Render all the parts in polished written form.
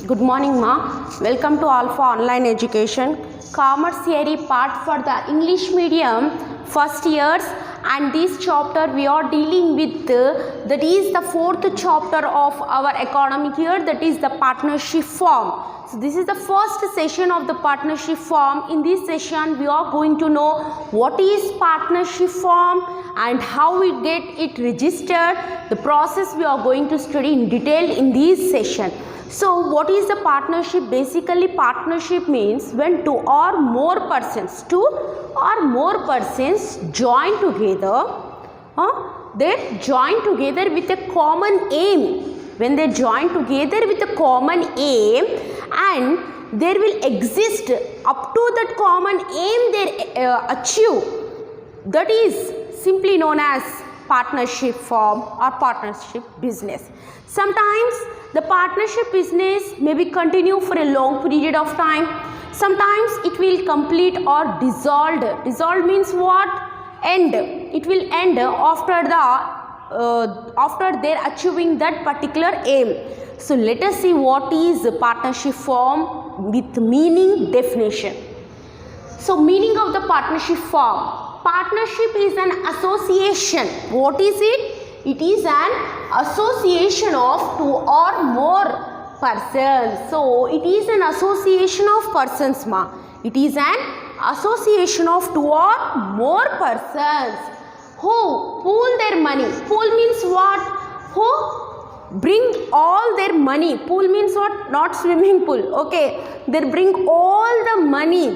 Good morning, ma. Welcome to Alpha Online Education. Commerce Theory part for the English medium first years, and this chapter we are dealing with that is the fourth chapter of our academic year, that is the partnership form. So this is the first session of the partnership form. In this session we are going to know what is partnership form and how we get it registered. The process we are going to study in detail in this session. So what is the partnership? Basically partnership means when two or more persons join together, they join together with a common aim. When they join together with a common aim, and there will exist up to that common aim they achieve, that is simply known as partnership form or partnership business. Sometimes the partnership business may be continue for a long period of time. Sometimes it will complete or dissolved. Dissolved means what? End. It will end after their achieving that particular aim. So let us see what is partnership form with meaning definition. So meaning of the partnership form. Partnership is an association. What is it? It is an association of two or more persons. So it is an association of persons, ma. It is an association of two or more persons who pool their money. Pool means what? Who bring all their money. Pool means what? Not swimming pool. Okay. They bring all the money.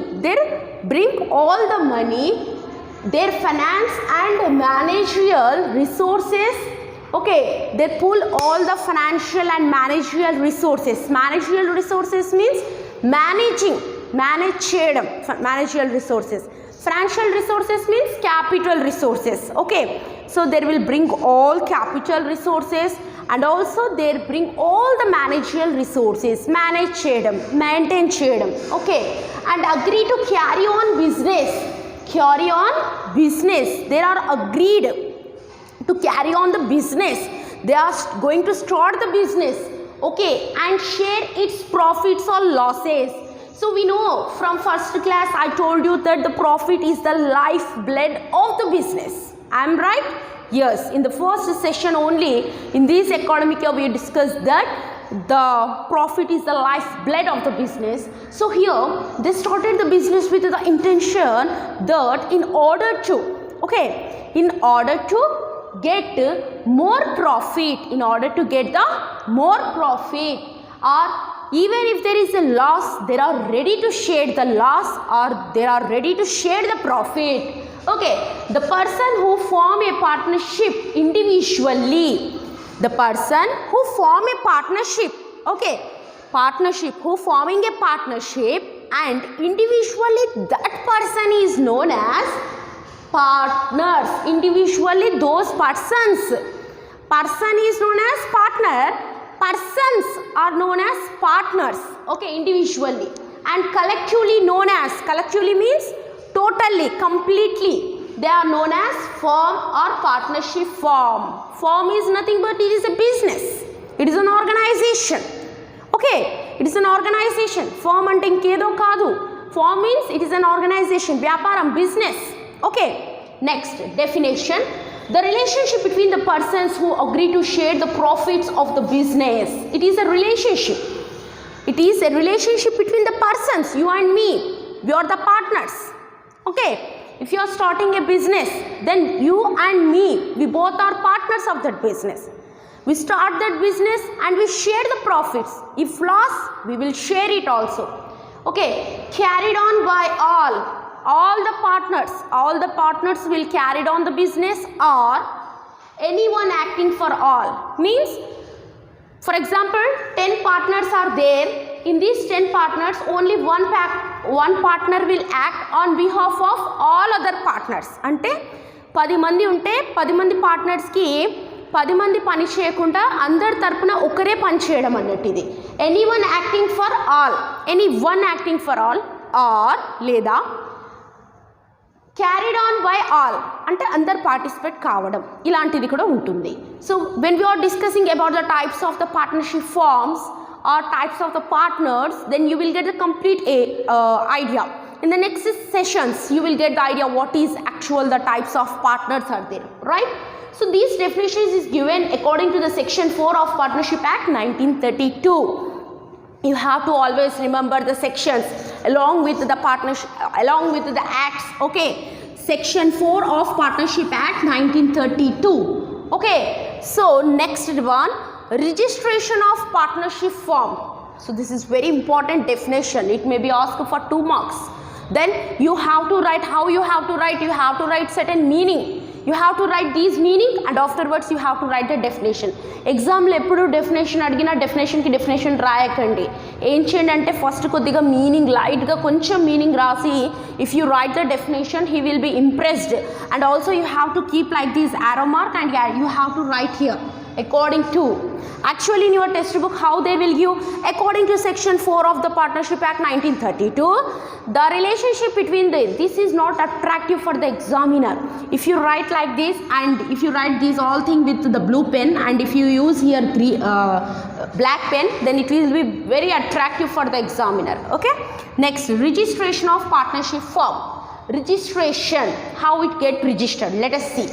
Their finance and managerial resources. Okay, they pull all the financial and managerial resources. Managerial resources means managerial resources. Financial resources means capital resources. Okay, so they will bring all capital resources, and also they bring all the managerial resources, maintain chedam. Okay, and agree to carry on business. They are agreed to carry on the business. They are going to start the business, okay, and share its profits or losses. So we know from first class I told you that the profit is the lifeblood of the business. I am right? Yes, in the first session only in this academic year we discussed that the profit is the lifeblood of the business. So here they started the business with the intention that in order to get more profit, or even if there is a loss, they are ready to share the loss or they are ready to share the profit. Okay, the person who form a partnership individually, the person who form a partnership, who forming a partnership, and individually that person is known as partners. Individually those persons. Person is known as partner. Persons are known as partners. Okay, individually. And collectively means totally, completely. They are known as firm or partnership firm. Firm is nothing but it is a business. It is an organization. Okay, it is an organization. Firm ante inkedo kaadu. Firm means it is an organization. Vyaparam, business. Okay, next definition. The relationship between the persons who agree to share the profits of the business. It is a relationship. It is a relationship between the persons, you and me. We are the partners. Okay. If you are starting a business, then you and me, we both are partners of that business. We start that business and we share the profits. If loss, we will share it also. Okay, carried on by all the partners will carry on the business, or anyone acting for all. Means, for example, 10 partners are there. In these 10 partners, only one partner will act on behalf of all other partners. Ante 10 mandi unte 10 mandi partners ki 10 mandi pani cheyakunda andar tarpuna okare pani cheyadam annattu idi. Anyone acting for all or leda carried on by all ante andar participate kavadam ilantidi kuda untundi. So when we are discussing about the types of the partnership forms or types of the partners, then you will get the complete idea. In the next sessions, you will get the idea what is actual the types of partners are there, right? So these definitions is given according to the section 4 of Partnership Act 1932. You have to always remember the sections along with the partnership, along with the acts. Okay, section 4 of Partnership Act 1932. Okay, so next one, registration of partnership form. So this is very important definition. It may be asked for 2 marks. Then you have to write how you have to write. You have to write certain meaning. You have to write these meaning and afterwards you have to write the definition. Exam lo eppudu definition adigina definition ki definition rayakandi. Ancient ante first kodiga meaning light ga koncham meaning rasi, if you write the definition he will be impressed. And also you have to keep like this arrow mark and you have to write here according to. Actually in your textbook how they will give, according to section 4 of the Partnership Act 1932, the relationship between this is not attractive for the examiner. If you write like this and if you write these all things with the blue pen and if you use here black pen, then it will be very attractive for the examiner. Okay, next, registration of partnership form. Registration, how it get registered, let us see.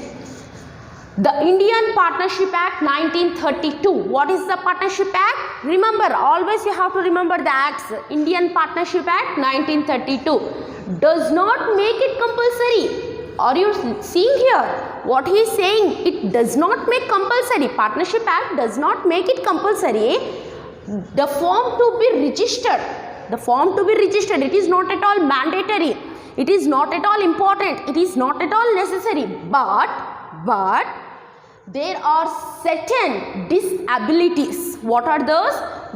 The Indian Partnership Act 1932. What is the Partnership Act? Remember, always you have to remember the acts. Indian Partnership Act 1932 does not make it compulsory. Are you seeing here? What he is saying, it does not make compulsory. Partnership Act does not make it compulsory. The form to be registered. The form to be registered. It is not at all mandatory. It is not at all important. It is not at all necessary. But there are certain disabilities. What are those?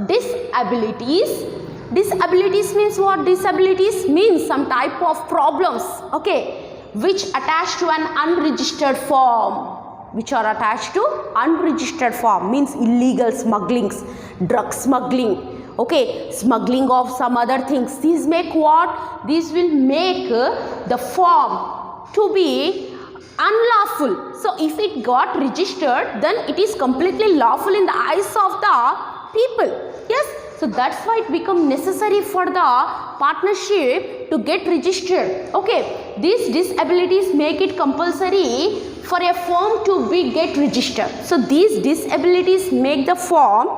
Disabilities. Disabilities means what? Disabilities means some type of problems, okay, which attach to an unregistered form. Which are attached to unregistered form means illegal smugglings, drug smuggling, okay, smuggling of some other things. These make what? These will make the form to be unlawful. So if it got registered, then it is completely lawful in the eyes of the people. Yes, so that's why it become necessary for the partnership to get registered. Okay, these disabilities make it compulsory for a form to be get registered. So these disabilities make the form,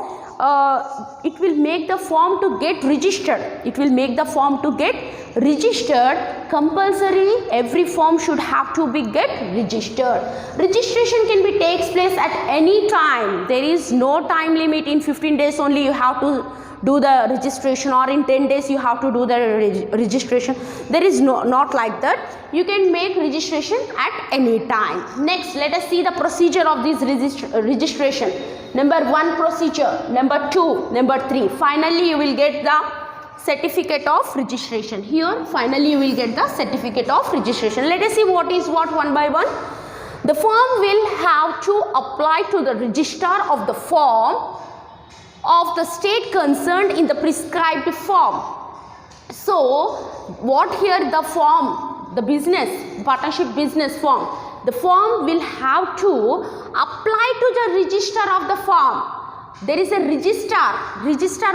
it will make the form to get registered. It will make the form to get registered. Compulsory, every form should have to be get registered. Registration can be takes place at any time. There is no time limit. In 15 days only you have to do the registration, or in 10 days you have to do the registration. There is not like that. You can make registration at any time. Next, let us see the procedure of this registration. Number 1 procedure, number 2, number 3. Finally you will get the certificate of registration. Here finally you will get the certificate of registration. Let us see what is what one by one. The form will have to apply to the registrar of the form of the state concerned in the prescribed form. So what here the form, the business, partnership business form, the form will have to apply to the registrar of the form. There is a registrar.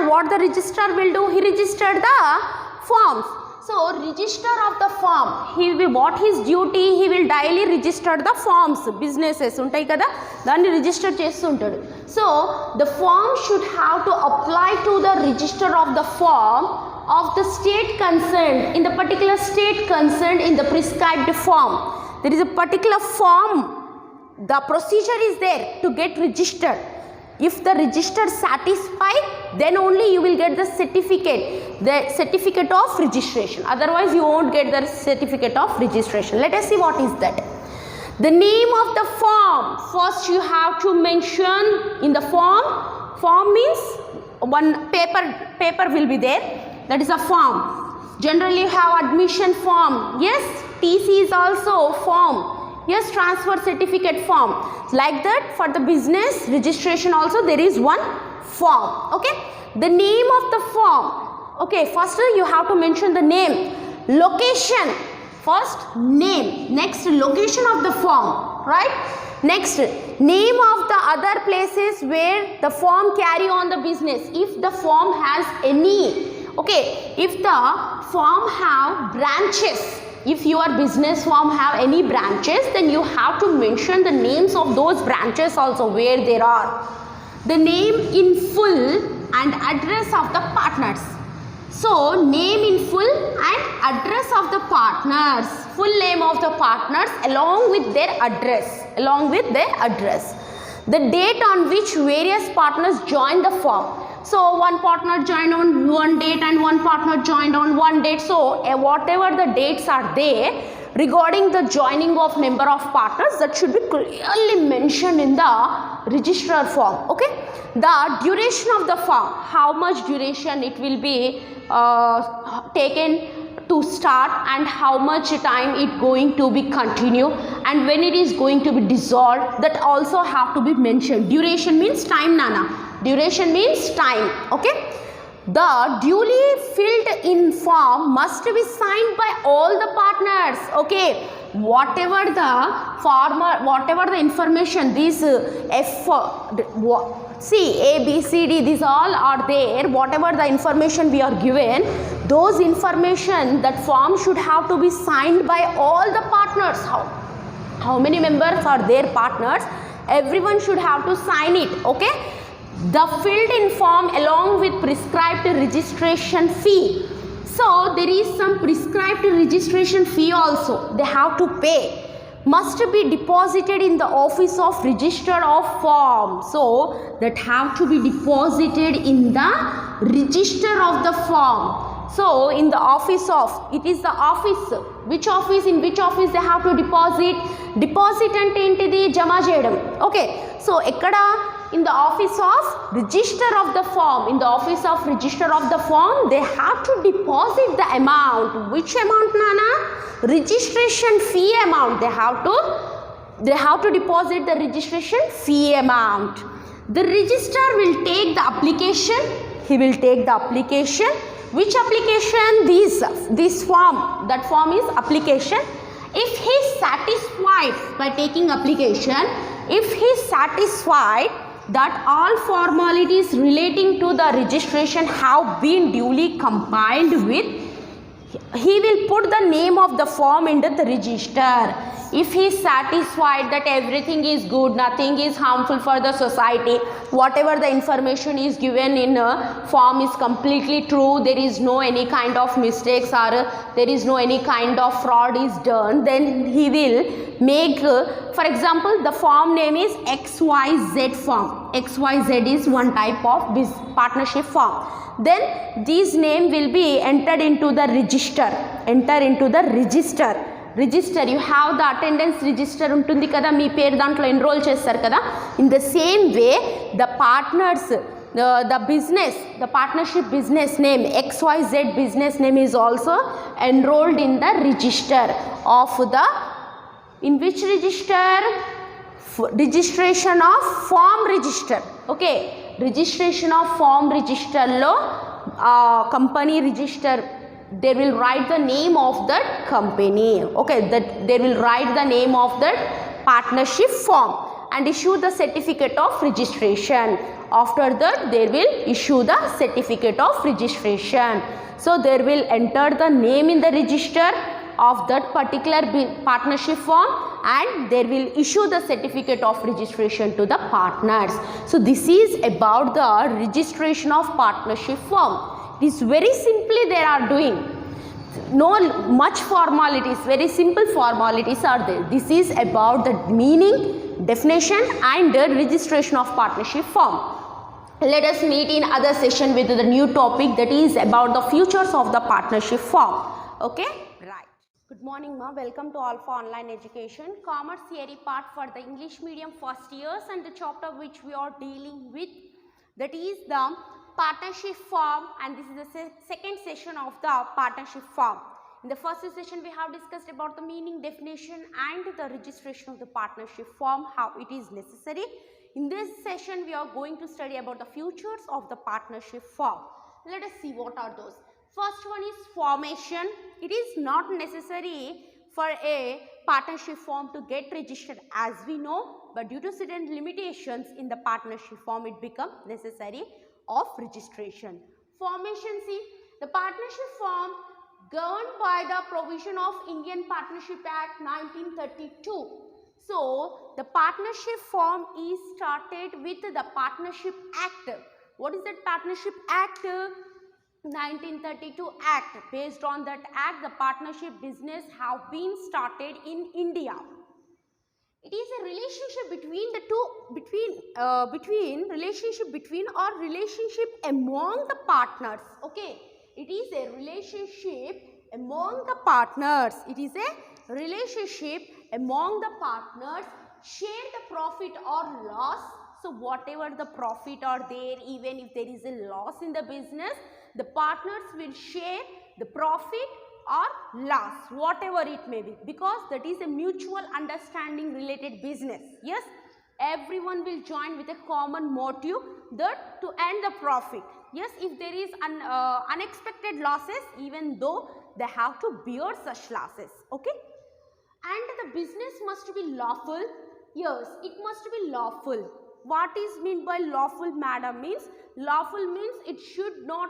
What the registrar will do? He registered the forms. So registrar of the form, he will, what his duty? He will daily register the forms. Businesses untai kada, danni register chestuntadu. So the form should have to apply to the register of the form of the state concerned, in the particular state concerned in the prescribed form. There is a particular form, the procedure is there to get registered. If the register satisfied, then only you will get the certificate of registration. Otherwise you won't get the certificate of registration. Let us see what is that. The name of the form. First you have to mention in the form. Form means one paper will be there. That is a form. Generally you have admission form. Yes, TC is also form. Yes, transfer certificate form. Like that for the business registration also there is one form. Okay. The name of the form. Okay, first you have to mention the name. Location. First name. Next location of the form. right? Next, name of the other places where the firm carry on the business. If the firm has any, okay, if the firm have branches, if your business firm have any branches, then you have to mention the names of those branches also where there are. The name in full and address of the partners. So, name in full and address of the partners. Full name of the partners along with their address. The date on which various partners join the firm. So, one partner joined on one date and one partner joined on one date. So, whatever the dates are there regarding the joining of number of partners, that should be clearly mentioned in the register form. Okay. The duration of the firm, how much duration it will be taken to start and how much time it going to be continue and when it is going to be dissolved, that also have to be mentioned. Duration means time, Nana. Duration means time. Okay. The duly filled in form must be signed by all the partners. Okay. Whatever the information, these see A, B, C, D, these all are there. Whatever the information we are given, those information, that form should have to be signed by all the partners. How many members are there partners? Everyone should have to sign it. Okay. The filled in form along with prescribed registration fee. So, there is some prescribed registration fee also. They have to pay. Must be deposited in the office of register of firm. So, that have to be deposited in the register of the firm. So, in the office of, it is the office. Which office? In which office they have to deposit? Deposit ante entidi jama cheyadam. Okay. So, ekkada? In the office of register of the firm. In the office of register of the firm, they have to deposit the amount. Which amount, Nana? Registration fee amount. They have to deposit the registration fee amount. The registrar will take the application. He will take the application. Which application? This form. That form is application. If he is satisfied by taking application, if he is satisfied that all formalities relating to the registration have been duly compiled with, he will put the name of the form into the register. If he is satisfied that everything is good, nothing is harmful for the society, whatever the information is given in a form is completely true, there is no any kind of mistakes or there is no any kind of fraud is done, then he will make, for example, the form name is XYZ form. XYZ is one type of partnership form. Then this name will be entered into the register. Register, you have the attendance register untundi kada, మీ పేరు దాంట్లో enroll చేస్తారు కదా. In the same way, the partners, the partnership business name, XYZ business name is also enrolled in the register of the, in which register? Registration of form register. Okay, registration of form register lo company register, they will write the name of that company. Okay, that they will write the name of that partnership form and issue the certificate of registration. After that, they will issue the certificate of registration. So, they will enter the name in the register of that particular partnership form and they will issue the certificate of registration to the partners. So, this is about the registration of partnership form. It is very simply they are doing. No much formalities, very simple formalities are there. This is about the meaning, definition and the registration of partnership form. Let us meet in other session with the new topic, that is about the futures of the partnership form. Okay, right. Good morning, ma. Welcome to Alpha Online Education. Commerce theory part for the English medium first years and the chapter which we are dealing with, that is the partnership form, and this is the second session of the partnership form. In the first session, we have discussed about the meaning, definition and the registration of the partnership form, how it is necessary. In this session, we are going to study about the features of the partnership form. Let us see what are those. First one is formation. It is not necessary for a partnership form to get registered as we know, but due to certain limitations in the partnership form, it becomes necessary of registration. Formation, see, the partnership form governed by the provision of Indian Partnership Act 1932. So, the partnership form is started with the Partnership Act. What is that Partnership Act? 1932 Act. Based on that act, the partnership business have been started in India. It is a relationship between the two, relationship among the partners. Okay, it is a relationship among the partners. It is a relationship among the partners. Share the profit or loss. So whatever the profit are there, even if there is a loss in the business, the partners will share the profit or loss, whatever it may be, because that is a mutual understanding related business. Yes, everyone will join with a common motive, that to earn the profit. Yes, if there is unexpected losses, even though they have to bear such losses. Okay, and the business must be lawful. Yes, it must be lawful. What is meant by lawful, madam? Means lawful means it should not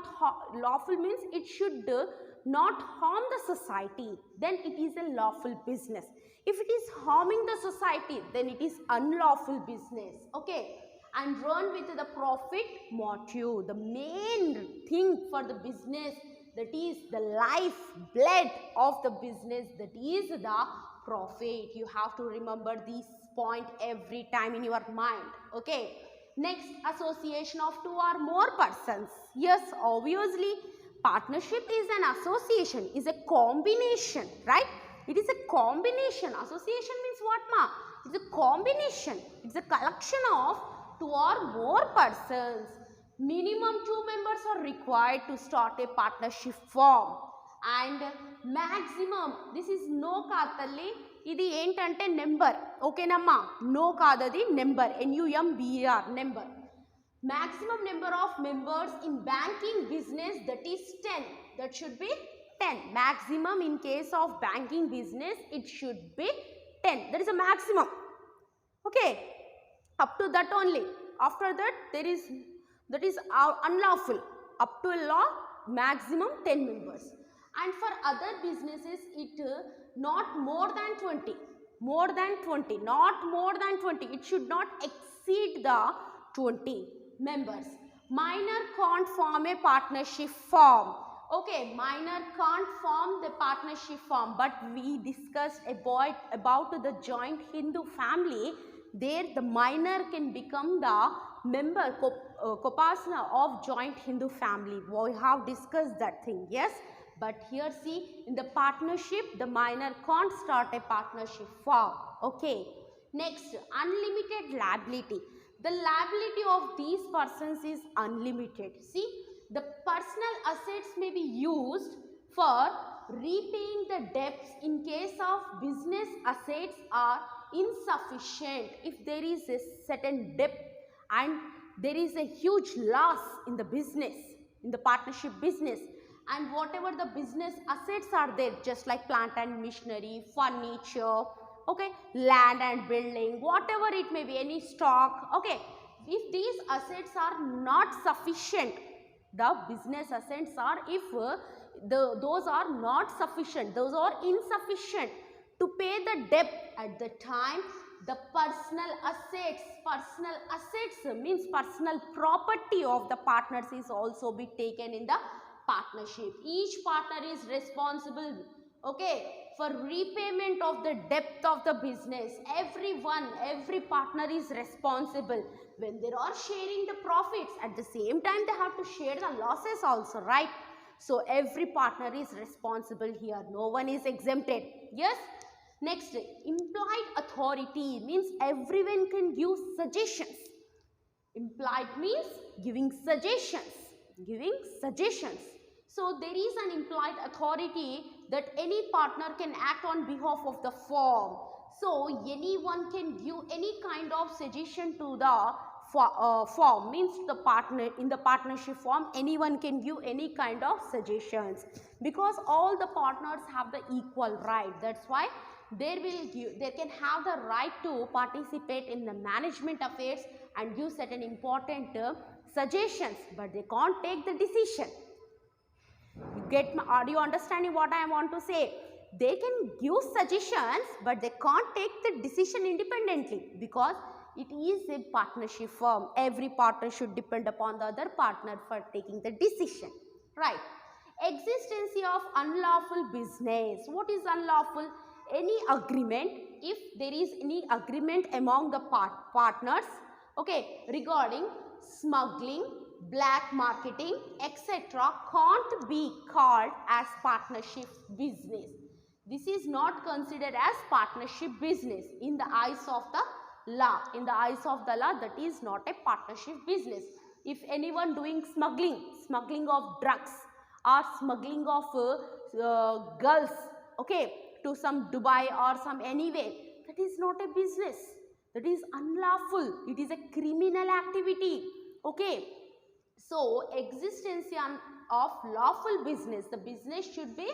not harm the society. Then it is a lawful business. If it is harming the society, then it is unlawful business. Okay, and run with the profit motive. The main thing for the business, that is the life blood of the business, that is the profit. You have to remember this point every time in your mind. Okay, next, association of two or more persons. Yes, obviously partnership is an association, is a combination, right? It is a combination. Association means what, ma? It's a combination. It's a collection of two or more persons. Minimum 2 members are required to start a partnership firm. And maximum, this is no kaadalli, idi entante number. Okay namma, no kaadadi number, NUMBER, number. Maximum number of members in banking business, that is 10. That should be 10. Maximum in case of banking business, it should be 10. That is a maximum. Okay, up to that only. After that, that is unlawful. Up to a law, maximum 10 members. And for other businesses, it not more than 20. More than 20. Not more than 20. It should not exceed the 20 members. Minor can't form a partnership firm. Okay, minor can't form the partnership firm, but we discussed about the joint Hindu family. There the minor can become the member, Kopasna of joint Hindu family. We have discussed that thing, yes. But here see, in the partnership, the minor can't start a partnership firm. Okay. Next, unlimited liability. The liability of these persons is unlimited. See, the personal assets may be used for repaying the debts in case of business assets are insufficient. If there is a certain debt and there is a huge loss in the business, in the partnership business, and whatever the business assets are there, just like plant and machinery, furniture, okay, land and building, whatever it may be, any stock, okay, if these assets are not sufficient, the business assets are, if those are not sufficient, those are insufficient to pay the debt at the time, the personal assets means personal property of the partners is also be taken in the partnership. Each partner is responsible, okay, for repayment of the debt of the business. Every partner is responsible. When they are sharing the profits, at the same time they have to share the losses also, right? So every partner is responsible here. No one is exempted. Yes. Next, implied authority means everyone can give suggestions. Implied means giving suggestions. So there is an implied authority that any partner can act on behalf of the firm. So anyone can give any kind of suggestion to the firm, means the partner in the partnership firm, anyone can give any kind of suggestions, because all the partners have the equal right. That's why they can have the right to participate in the management affairs and give certain important suggestions, but they can't take the decision. Are you understanding what I want to say? They can give suggestions, but they can't take the decision independently, because it is a partnership firm. Every partner should depend upon the other partner for taking the decision, right? Existence of unlawful business. What is unlawful? Any agreement, if there is any agreement among the partners, okay, regarding smuggling, black marketing, etc., can't be called as partnership business. This is not considered as partnership business in the eyes of the law. In the eyes of the law, that is not a partnership business. If anyone doing smuggling of drugs or smuggling of girls, okay, to some Dubai or some anywhere, that is not a business. That is unlawful. It is a criminal activity, okay. So, existence of lawful business, the business should be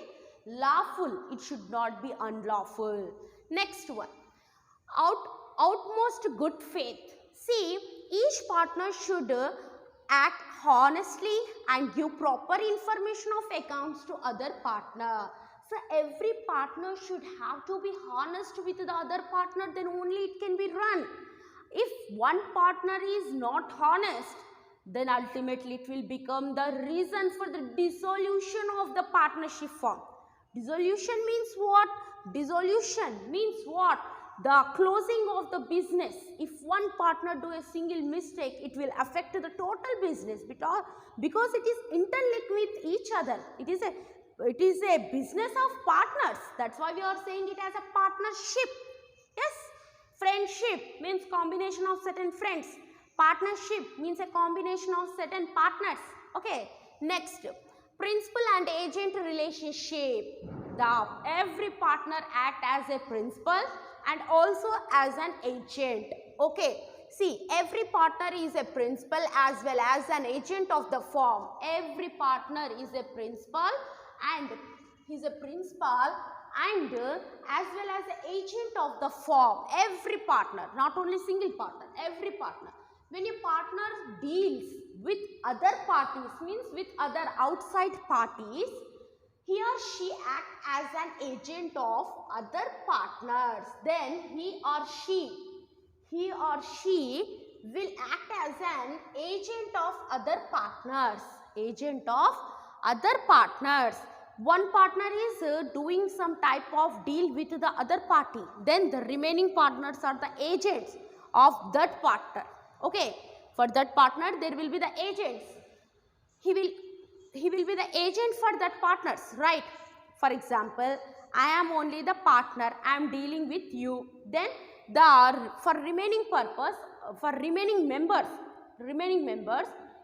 lawful, it should not be unlawful. Next one, outmost good faith. See, each partner should act honestly and give proper information of accounts to other partner. So, every partner should have to be honest with the other partner, then only it can be run. If one partner is not honest, then ultimately it will become the reason for the dissolution of the partnership firm. Dissolution means what? Dissolution means what? The closing of the business. If one partner do a single mistake, it will affect the total business, because it is interlinked with each other. It is a business of partners. That's why we are saying it as a partnership. Yes. Friendship means combination of certain friends. Partnership means a combination of certain partners. Okay. Next, principal and agent relationship. Every partner act as a principal and also as an agent. Okay. See, every partner is a principal as well as an agent of the firm. Every partner is a principal and as well as the agent of the firm. Every partner, not only single partner, every partner. When a partner deals with other parties, means with other outside parties, he or she act as an agent of other partners. Then he or she will act as an agent of other partners. Agent of other partners. One partner is doing some type of deal with the other party. Then the remaining partners are the agents of that partner. Okay. For that partner, there will be the agents. He will be the agent for that partners, right? For example, I am only the partner. I am dealing with you. Then for remaining members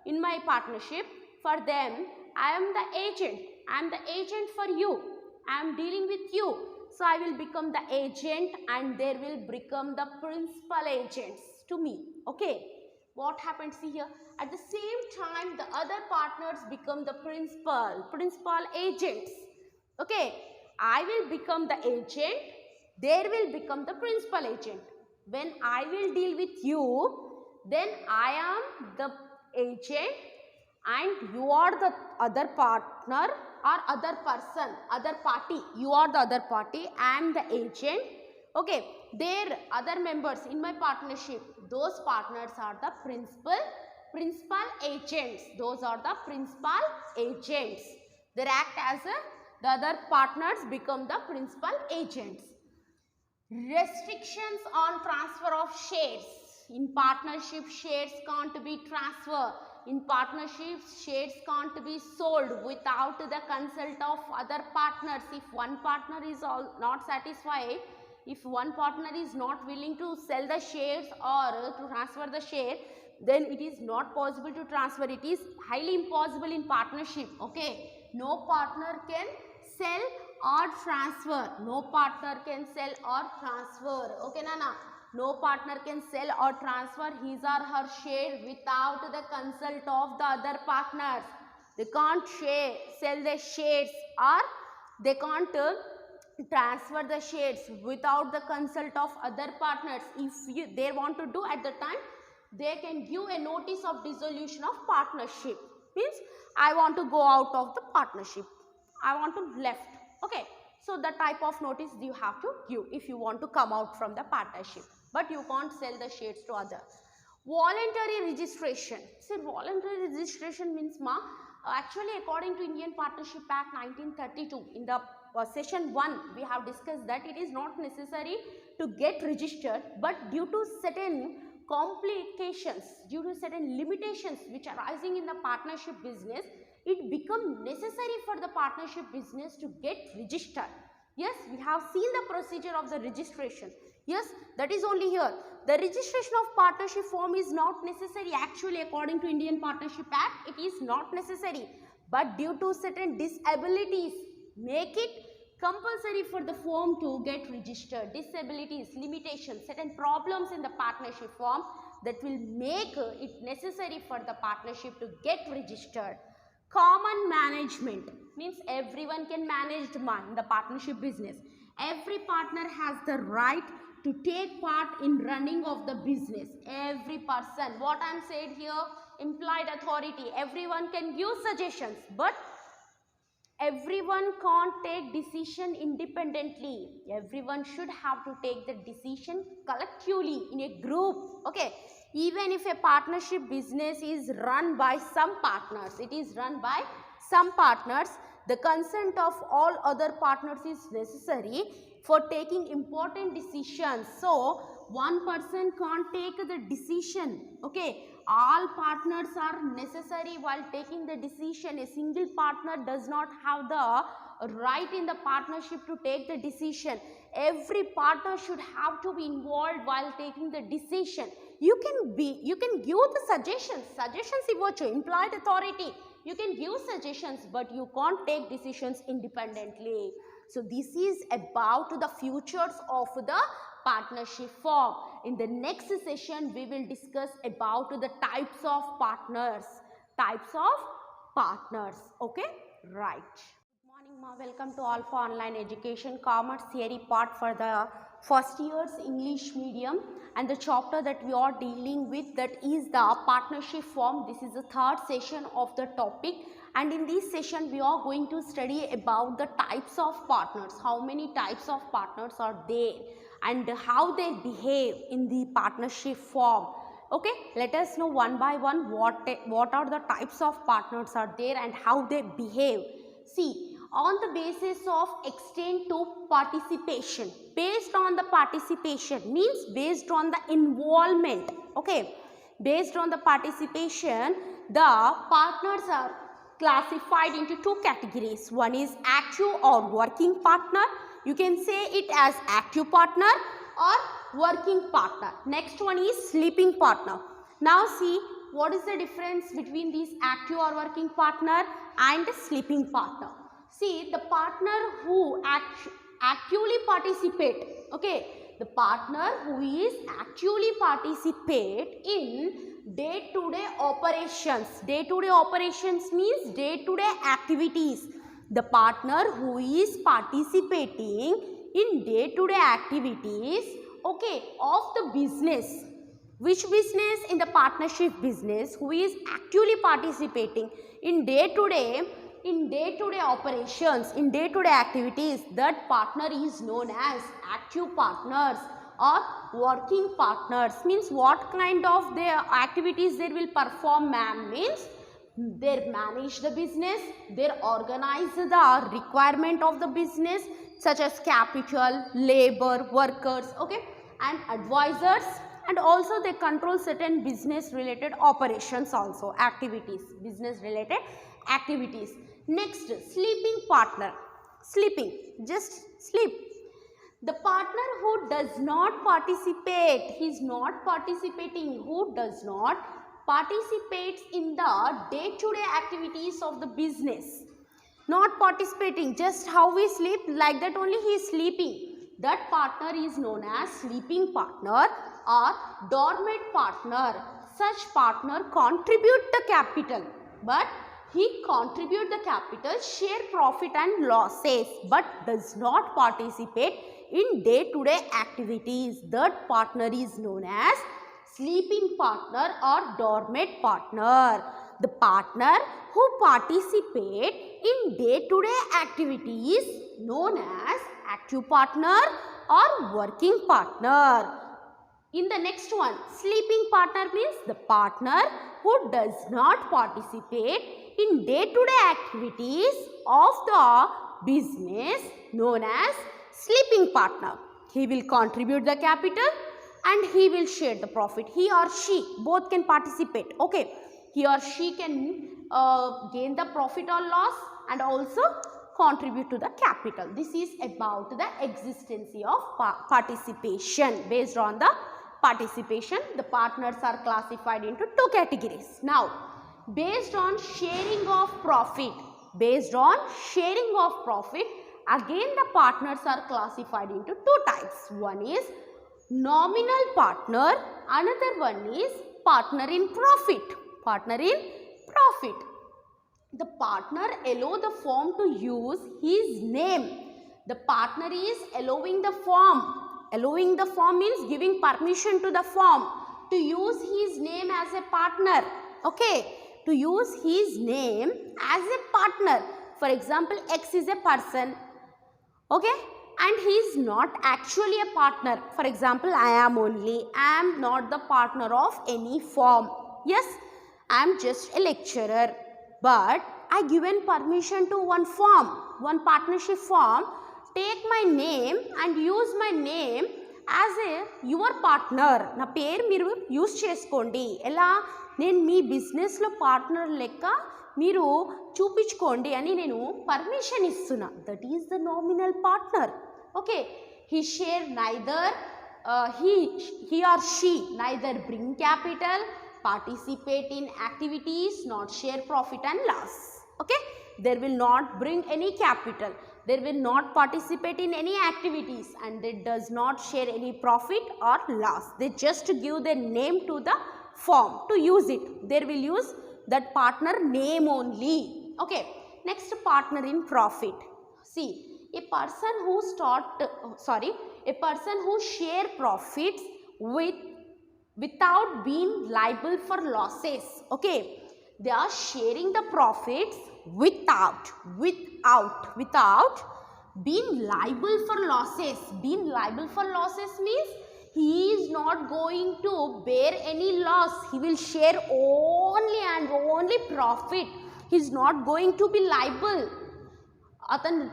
in my partnership, for them, I am the agent. I am the agent for you. I am dealing with you. So, I will become the agent and there will become the principal agents to me. Okay. What happens here? At the same time, the other partners become the principal agents. Okay. I will become the agent. There will become the principal agent. When I will deal with you, then I am the agent and you are the other partner or other person, other party. You are the other party. I am the agent. Okay. Their other members in my partnership, those partners are the principal agents. Those are the principal agents. They act as the other partners become the principal agents. Restrictions on transfer of shares. In partnership, shares can't be transferred. In partnerships, shares can't be sold without the consult of other partners. If one partner is not satisfied, if one partner is not willing to sell the shares or to transfer the share, then it is not possible to transfer. It is highly impossible in partnership. Okay. No partner can sell or transfer. No partner can sell or transfer. Okay, Nana? No partner can sell or transfer his or her share without the consult of the other partners. They can't sell their shares or they can't transfer the shares without the consult of other partners. If they want to do at the time, they can give a notice of dissolution of partnership. Means I want to go out of the partnership, I want to left. Okay, so the type of notice you have to give if you want to come out from the partnership, but you can't sell the shares to other. Voluntary registration. See, voluntary registration means actually according to Indian Partnership Act 1932, in the session 1 we have discussed that it is not necessary to get registered, but due to certain complications, due to certain limitations which are arising in the partnership business, it becomes necessary for the partnership business to get registered. Yes, we have seen the procedure of the registration. Yes, that is only here. The registration of partnership form is not necessary actually according to Indian Partnership Act. It is not necessary, but due to certain disabilities make it compulsory for the form to get registered. Disabilities, limitations, certain problems in the partnership form that will make it necessary for the partnership to get registered. Common management means everyone can manage the partnership business. Every partner has the right to take part in running of the business. Every person, what I am said here, implied authority. Everyone can give suggestions, but everyone can't take decision independently. Everyone should have to take the decision collectively in a group. Okay, even if a partnership business is run by some partners, it is run by some partners, the consent of all other partners is necessary for taking important decisions. So one person can't take the decision. Okay, all partners are necessary while taking the decision. A single partner does not have the right in the partnership to take the decision. Every partner should have to be involved while taking the decision. You can give the suggestions ivochu, implied authority. You can give suggestions, but you can't take decisions independently. So this is about the futures of the partnership form. In the next session, we will discuss about the types of partners. Okay, right. Good morning, ma. Welcome to Alpha Online Education Commerce Theory part for the first year's English medium, and the chapter that we are dealing with, that is the partnership form. This is the third session of the topic, and in this session we are going to study about the types of partners. How many types of partners are there and how they behave in the partnership form. Okay, let us know one by one what are the types of partners are there and how they behave. See, on the basis of extent to participation, based on the participation means based on the involvement. Okay, based on the participation, the partners are classified into two categories. One is active or working partner. You can say it as active partner or working partner. Next one is sleeping partner. Now see, what is the difference between these active or working partner and sleeping partner? See, the partner who actively participate, okay, the partner who is actually participate in day-to-day operations. Day-to-day operations means day-to-day activities. The partner who is participating in day-to-day activities, okay, of the business. Which business? In the partnership business, who is actually participating in day-to-day operations, in day-to-day activities, that partner is known as active partners or working partners. Means what kind of their activities they will perform, ma'am? Means they manage the business, they organize the requirement of the business such as capital, labor, workers, okay, and advisors, and also they control certain business related operations also, activities, business related activities. Next, sleeping partner. Sleeping, just sleep. The partner who does not participate, he is not participating, who does not participate in the day-to-day activities of the business. Not participating, just how we sleep, like that only he is sleeping. That partner is known as sleeping partner or dormant partner. Such partner contribute the capital, but he contribute the capital, share profit and losses, but does not participate in day-to-day activities. That partner is known as sleeping partner or dormant partner. The partner who participate in day-to-day activities known as active partner or working partner. In the next one, sleeping partner means the partner who does not participate in day-to-day activities of the business known as sleeping partner. He will contribute the capital and he will share the profit. He or she both can participate. Okay, he or she can gain the profit or loss and also contribute to the capital. This is about the existence of participation. Based on the participation, the partners are classified into two categories. Now, based on sharing of profit, again the partners are classified into two types. One is nominal partner, another one is partner in profit. The partner allow the firm to use his name. The partner is allowing the firm. Allowing the firm means giving permission to the firm to use his name as a partner. Okay, to use his name as a partner. For example, X is a person. Okay, and he is not actually a partner. For example, I am not the partner of any firm. Yes, I am just a lecturer, but I given permission to one partnership firm, take my name and use my name as your partner. Na పేరు మీరు use చేసుకోండి. ఎలా నేను మీ బిజినెస్లో partner లెక్క మీరు చూపించుకోండి అని నేను పర్మిషన్ ఇస్తున్నా. That is the nominal partner. Okay, he or she neither bring capital, participate in activities, not share profit and loss. Okay, there will not bring any capital, they will not participate in any activities, and they does not share any profit or loss. They just give their name to the firm to use it. They will use that partner name only. Okay, next, partner in profit. See, a person who share profits without being liable for losses. Okay, they are sharing the profits without being liable for losses. Being liable for losses means he is not going to bear any loss. He will share only and only profit. He is not going to be liable. అతను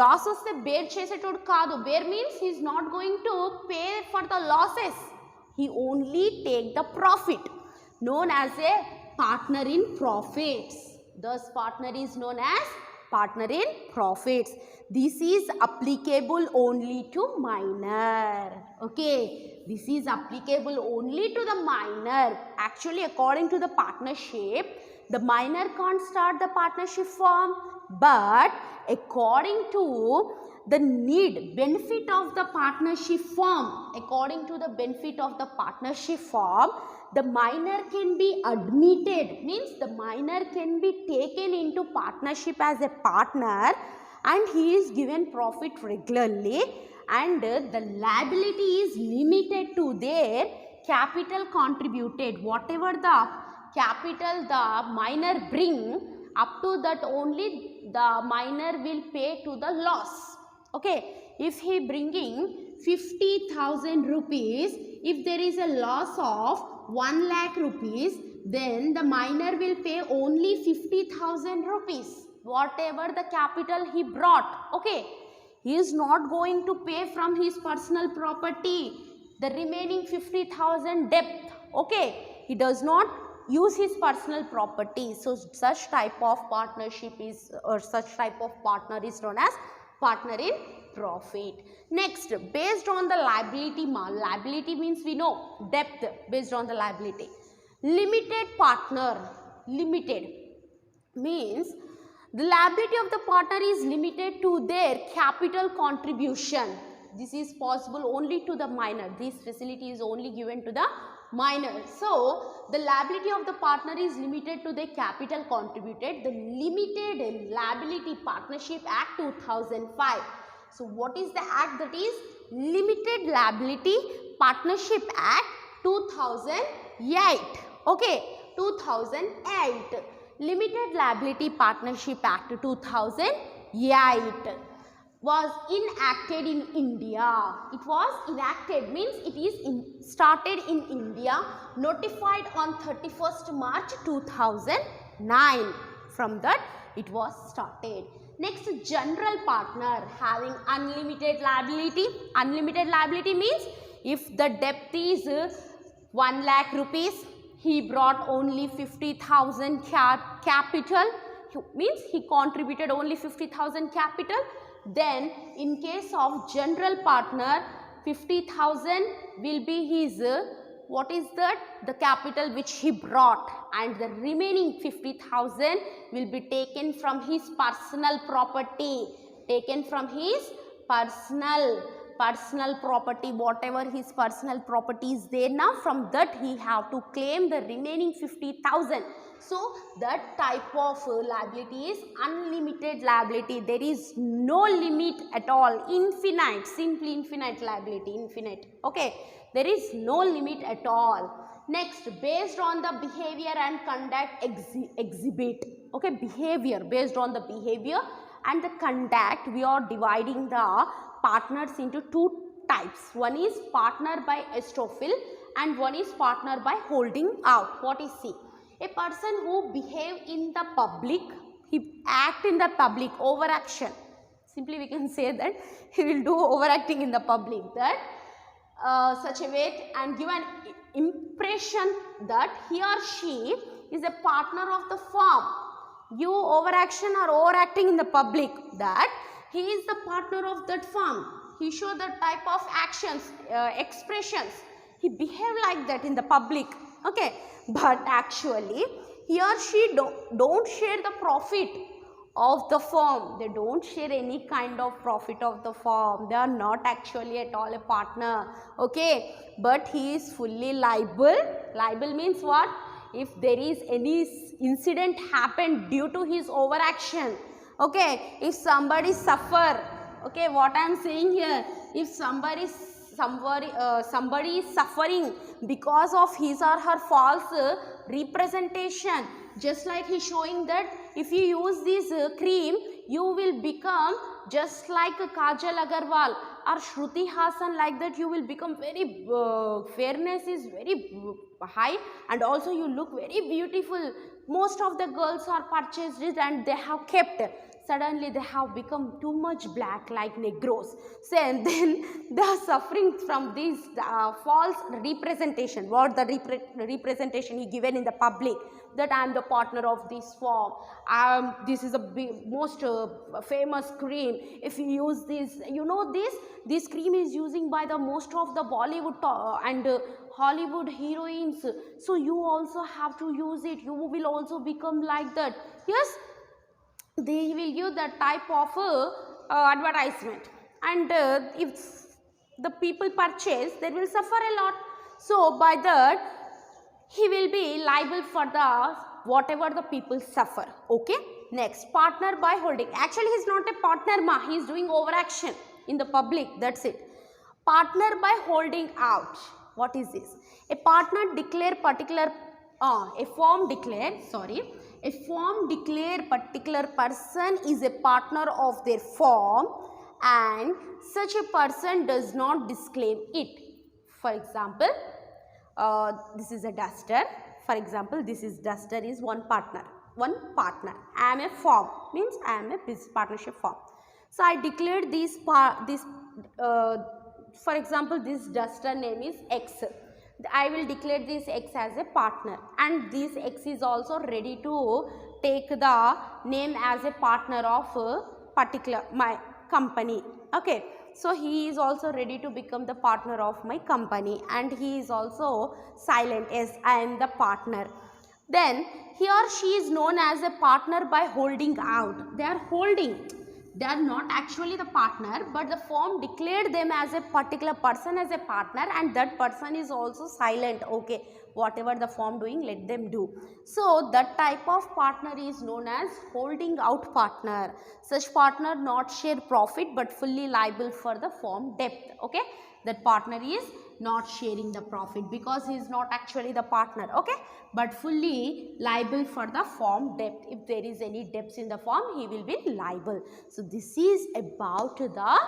loss వస్తే bear చేసేటోడు కాదు. Bear means he is not going to pay for the losses. He only take the profit. Known as a partner in profits. Thus, partner is known as partner in profits. This is applicable only to minor. Okay, this is applicable only to the minor. Actually, according to the partnership, the minor can't start the partnership firm, but according to the benefit of the partnership firm, the minor can be admitted, means the minor can be taken into partnership as a partner, and he is given profit regularly, and the liability is limited to their capital contributed. Whatever the capital the minor bring, up to that only the minor will pay to the loss. Okay, if he bringing 50,000 rupees, if there is a loss of 1 lakh rupees, then the minor will pay only 50,000 rupees, whatever the capital he brought. Okay, he is not going to pay from his personal property the remaining 50,000 debt. Okay, he does not use his personal property. So such type of partnership is, or such type of partner is known as partner in profit. Next, based on the liability, liability means we know debt. Based on the liability, limited partner, limited means the liability of the partner is limited to their capital contribution. This is possible only to the minor. This facility is only given to the minor. So the liability of the partner is limited to the capital contributed. The Limited Liability Partnership Act 2005. So what is the act? That is Limited Liability Partnership Act 2008. Okay, 2008. Limited Liability Partnership Act 2008 was enacted in India. It was enacted means it is started in India, notified on 31st March 2009. From that it was started. Next, general partner having unlimited liability. Unlimited liability means if the debt is 1 lakh rupees, he brought only 50,000 capital, means he contributed only 50,000 capital. Then in case of general partner, 50,000 will be his, what is that? The capital which he brought, and the remaining 50,000 will be taken from his personal property, taken from his personal property, whatever his personal property is there now, from that he have to claim the remaining 50,000. So that type of liability is unlimited liability. There is no limit at all, infinite, simply infinite liability, infinite. Okay, there is no limit at all. Next, based on the behavior and conduct exhibit. Okay, behavior, based on the behavior and the conduct, we are dividing the partners into two types. One is partner by estophel and one is partner by holding out. What is C? A person who behave in the public, he act in the public, overaction. Simply we can say that he will do overacting in the public, that such a way, and give an impression that he or she is a partner of the firm. You overaction or overacting in the public, that he is the partner of that firm. He show the type of actions, expressions. He behave like that in the public. Okay, but actually he or she don't share the profit of the firm. They don't share any kind of profit of the firm. They are not actually at all a partner. Okay, but he is fully liable. Liable means what? If there is any incident happened due to his overaction. Okay, if somebody suffer. Okay, what I am saying here, if somebody is suffering because of his or her false representation, just like he showing that if you use this cream, you will become just like Kajal Agarwal or Shruti Hassan, like that you will become very, fairness is very high, and also you look very beautiful. Most of the girls are purchased it and they have kept. Suddenly they have become too much black like Negroes. So, and then they are suffering from this false representation. What the representation he given in the public, that I am the partner of this firm. This is a most famous cream. If you use this, you know this cream is using by the most of the Bollywood and Hollywood heroines. So you also have to use it. You will also become like that. Yes. They will give that type of advertisement, and if the people purchase, they will suffer a lot. So by that he will be liable for the whatever the people suffer. Okay, next, partner by holding. Actually he is not a partner, he is doing overaction in the public, that's it. Partner by holding out. What is this? A partner declare particular a firm declare particular person is a partner of their firm, and such a person does not disclaim it. For example, this is a duster. For example, this is duster is one partner. I am a firm, means I am a business partnership firm. So I declared for example, this duster name is X. I will declare this X as a partner, and this X is also ready to take the name as a partner of my company. Okay, so he is also ready to become the partner of my company, and he is also silent, yes, I am the partner. Then he or she is known as a partner by holding out. They are holding. They are not actually the partner, but the firm declared them as a particular person as a partner, and that person is also silent. Okay, whatever the firm doing, let them do. So that type of partner is known as holding out partner. Such partner not share profit but fully liable for the firm debt. Okay, that partner is not sharing the profit because he is not actually the partner, okay, but fully liable for the firm debt. If there is any debts in the firm, he will be liable. So this is about the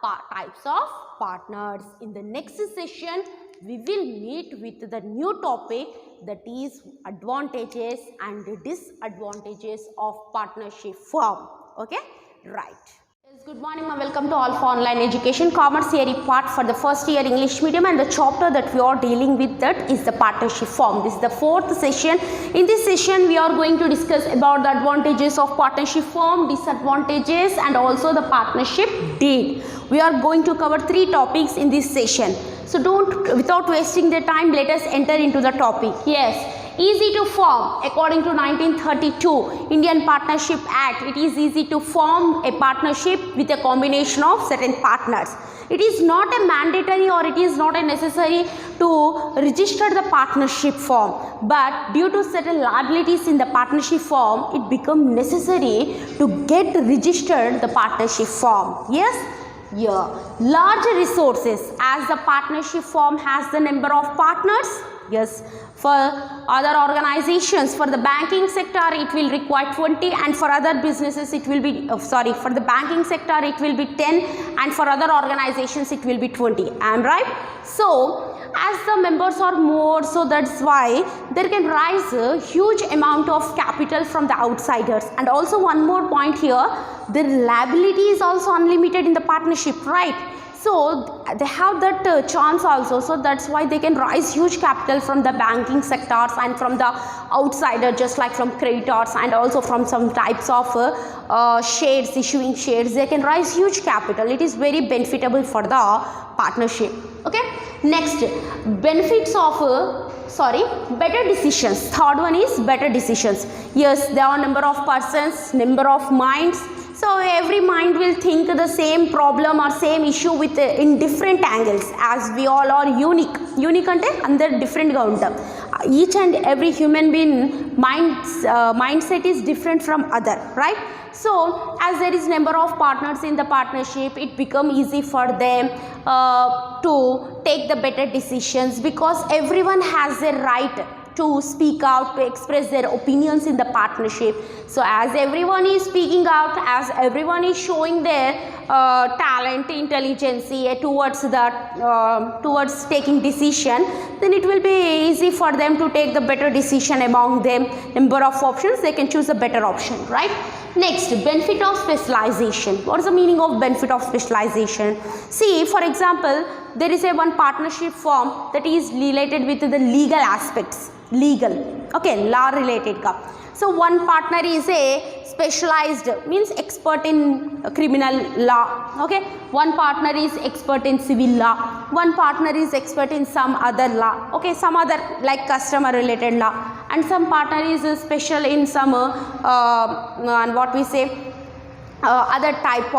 types of partners. In the next session, we will meet with the new topic, that is advantages and disadvantages of partnership firm. Okay, right. Yes, good morning and welcome to Alpha Online Education Commerce Theory part for the first year English medium, and the chapter that we are dealing with, that is the partnership form. This is the fourth session. In this session we are going to discuss about the advantages of partnership form, disadvantages, and also the partnership deed. We are going to cover 3 topics in this session. So without wasting the time, let us enter into the topic. Yes. Easy to form. According to 1932 Indian Partnership Act, it is easy to form a partnership with a combination of certain partners. It is not a mandatory or it is not a necessary to register the partnership form, but due to certain liabilities in the partnership form, it becomes necessary to get registered the partnership form. Yes? Yeah. Large resources, as the partnership form has the number of partners. Yes. For other organizations, for the banking sector, it will require 20, and for other businesses it will be, for the banking sector it will be 10, and for other organizations it will be 20. I am right? So, as the members are more, so that's why there can rise a huge amount of capital from the outsiders. And also one more point here, the liability is also unlimited in the partnership, right? So they have that chance also, so that's why they can raise huge capital from the banking sectors and from the outsider, just like from creditors and also from some types of shares, issuing shares. They can raise huge capital. It is very benefitable for the partnership. Okay, next, benefits of better decisions. Third one is better decisions. Yes, there are number of persons, number of minds. So every mind will think the same problem or same issue with in different angles, as we all are unique. Unique ante under different ga untam. Each and every human being mindset is different from other, right? So as there is number of partners in the partnership, it become easy for them to take the better decisions, because everyone has a right to speak out, to express their opinions in the partnership. So as everyone is speaking out, as everyone is showing their talent, intelligence towards taking decision, then it will be easy for them to take the better decision among them. Number of options, they can choose a better option, right? Next, benefit of specialization. What is the meaning of benefit of specialization? See, for example, there is a one partnership firm that is related with the legal aspects. Legal, okay, law related ka. So one partner is a specialized, means expert in criminal law, okay. One partner is expert in civil law. One partner is expert in some other law, okay, some other like customer related law, and some partner is special in some other type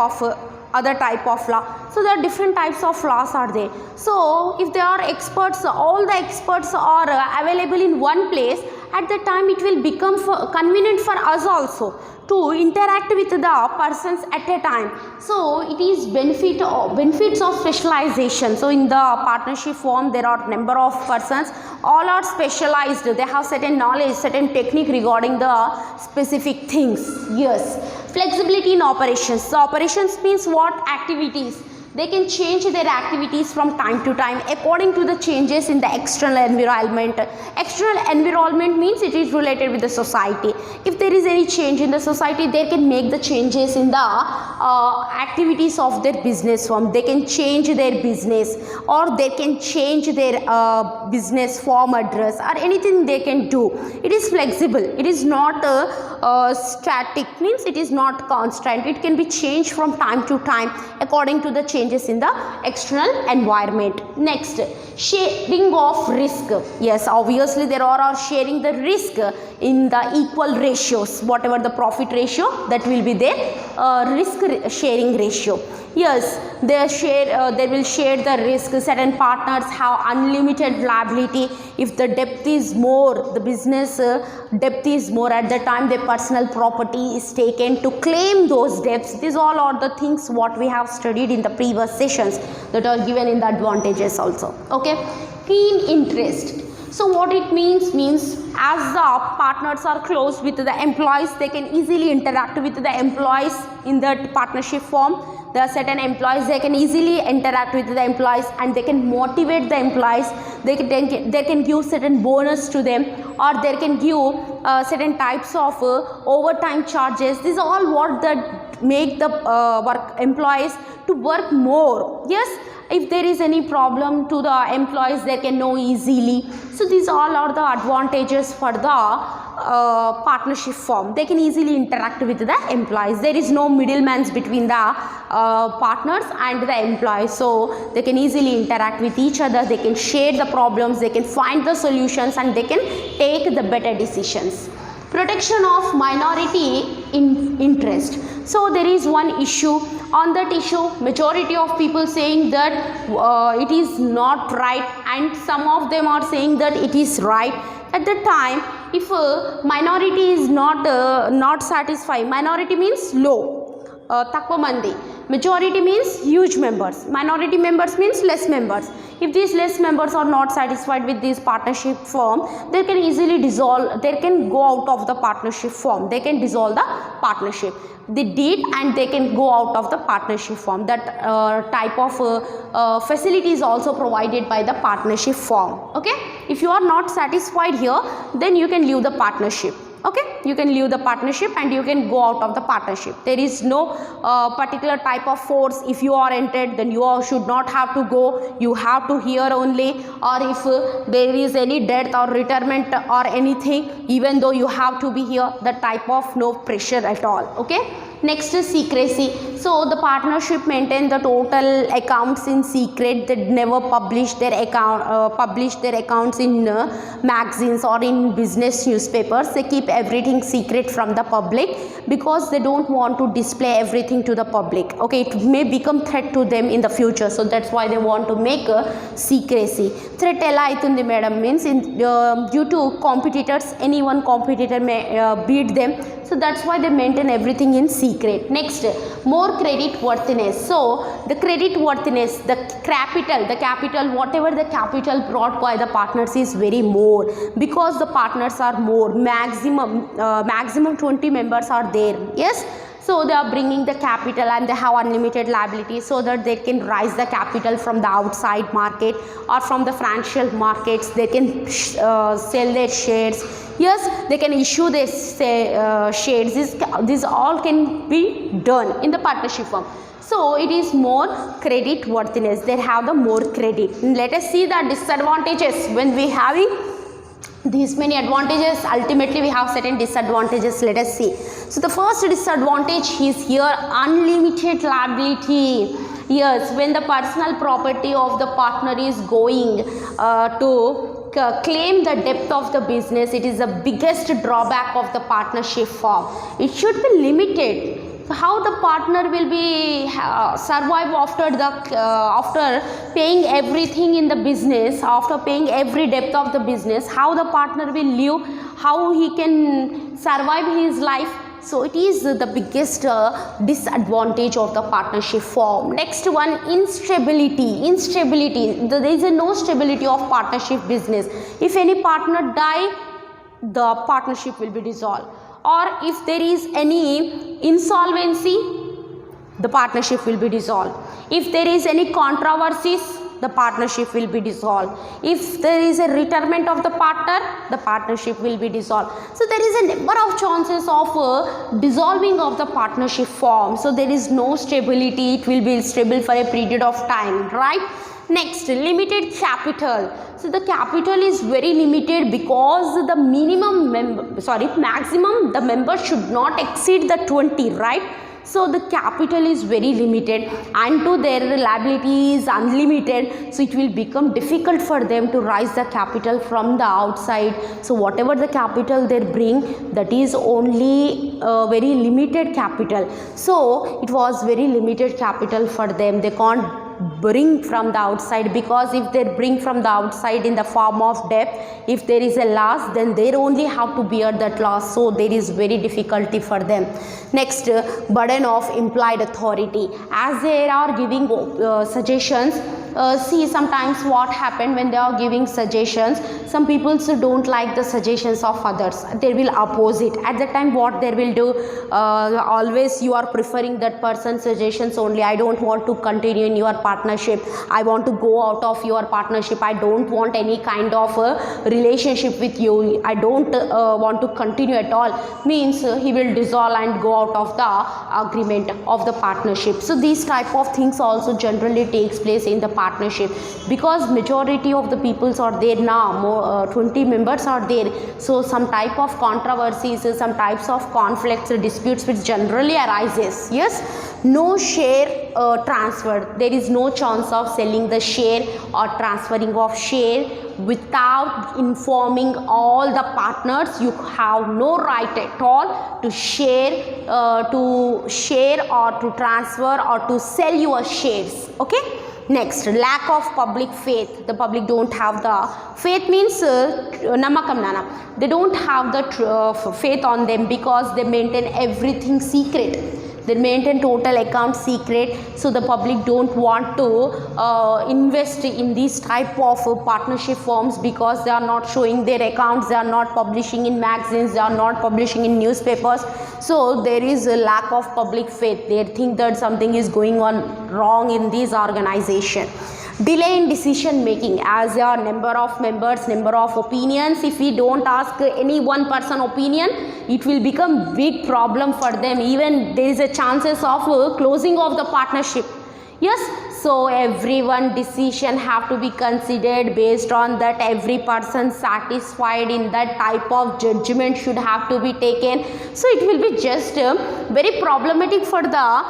of law. So there are different types of laws are there. So if there are experts, all the experts are available in one place, at that time it will become convenient for us also to interact with the persons at a time. So it is benefits of specialization. So in the partnership form, there are number of persons, all are specialized. They have certain knowledge, certain technique regarding the specific things. Yes. Flexibility in operations. So operations means what? Activities. They can change their activities from time to time according to the changes in the external environment. External environment means it is related with the society. If there is any change in the society, they can make the changes in the activities of their business form. They can change their business, or they can change their business form address, or anything they can do. It is flexible. It is not static, means it is not constant. It can be changed from time to time according to the change changes in the external environment. Next, sharing of risk. Yes, obviously there are sharing the risk in the equal ratios. Whatever the profit ratio, that will be their risk sharing ratio. Yes, they will share the risk. Certain partners have unlimited liability. If the depth is more, the business depth is more, at the time their personal property is taken to claim those debts. These all are the things what we have studied in the previous sessions that are given in the advantages also. Okay, keen interest. So what it means as the partners are close with the employees, they can easily interact with the employees in that partnership form. There are certain employees, they can easily interact with the employees and they can motivate the employees. They can give certain bonus to them, or they can give certain types of overtime charges. These are all what that make the work employees to work more. Yes, if there is any problem to the employees, they can know easily. So these all are the advantages for the partnership form. They can easily interact with the employees. There is no middleman between the partners and the employees, so they can easily interact with each other. They can share the problems, they can find the solutions, and they can take the better decisions. Protection of minority interest. So there is one issue. On that issue, majority of people saying that it is not right, and some of them are saying that it is right. At the time, if minority is not satisfied, minority means low, takva mandi. Majority means huge members. Minority members means less members. If these less members are not satisfied with this partnership form, they can easily dissolve. They can go out of the partnership form. They can dissolve the partnership. They did, and they can go out of the partnership form. That type of facility is also provided by the partnership form. Okay, if you are not satisfied here, then you can leave the partnership. Okay, you can leave the partnership and you can go out of the partnership. There is no particular type of force. If you are entered, then you should not have to go. You have to hear only. Or if there is any death or retirement or anything, even though you have to be here, that type of no pressure at all. Okay. Next is secrecy. So the partnership maintain the total accounts in secret. They never publish their accounts in magazines or in business newspapers. They keep everything secret from the public because they don't want to display everything to the public. Okay, it may become threat to them in the future. So that's why they want to make secrecy. Threat ela aitundi madam means due to competitors, any one competitor may beat them. So that's why they maintain everything in secret. Next, more credit worthiness. So the credit worthiness, the capital, whatever the capital brought by the partners is very more, because the partners are more. Maximum 20 members are there. Yes. So they are bringing the capital and they have unlimited liability, so that they can raise the capital from the outside market or from the financial markets. They can sell their shares. Yes, they can issue their shares. This all can be done in the partnership firm. So it is more credit worthiness. They have the more credit. Let us see the disadvantages. When we having these many advantages, ultimately we have certain disadvantages. Let us see. So the first disadvantage is here, unlimited liability. Yes, when the personal property of the partner is going to claim the depth of the business, it is the biggest drawback of the partnership form. It should be limited. So how the partner will be survive after paying everything in the business, after paying every depth of the business, how the partner will live, how he can survive his life. So it is the biggest disadvantage of the partnership form. Next one, instability. There is no stability of partnership business. If any partner die, the partnership will be dissolved. Or if there is any insolvency, the partnership will be dissolved. If there is any controversies, the partnership will be dissolved. If there is a retirement of the partner, the partnership will be dissolved. So there is a number of chances of dissolving of the partnership form. So there is no stability. It will be stable for a period of time, right? Next, limited capital. So the capital is very limited because the maximum the member should not exceed the 20, right? So the capital is very limited and to their liability is unlimited, so it will become difficult for them to raise the capital from the outside. So whatever the capital they bring, that is only very limited capital. So it was very limited capital for them. They can't bring from the outside, because if they bring from the outside in the form of debt, if there is a loss, then they only have to bear that loss. So there is very difficulty for them. Next, burden of implied authority. As they are giving suggestions, see sometimes what happened when they are giving suggestions, some people don't like the suggestions of others, they will oppose it. At that time what they will do, always you are preferring that person's suggestions only. I don't want to continue in your partnership, I want to go out of your partnership, I don't want any kind of relationship with you, I don't want to continue at all, means he will dissolve and go out of the agreement of the partnership. So these type of things also generally takes place in the partnership, because majority of the peoples are there now, 20 members are there. So some type of controversies, some types of conflicts, disputes which generally arises. Yes, no share transfer, there is no chance of selling the share or transferring of share without informing all the partners. You have no right at all to share or to transfer or to sell your shares. Okay. Next, lack of public faith. The public don't have the faith, means namakam nana, they don't have the faith on them, because they maintain everything secret, they maintain total account secret. So the public don't want to invest in these type of partnership firms, because they are not showing their accounts, they are not publishing in magazines, they are not publishing in newspapers. So there is a lack of public faith, they think that something is going on wrong in this organization. Delay in decision making. As a number of members, number of opinions, if we don't ask any one person opinion, it will become big problem for them. Even there is a chances of closing of the partnership. Yes, so everyone decision have to be considered based on that, every person satisfied in that type of judgment should have to be taken. So it will be just very problematic for the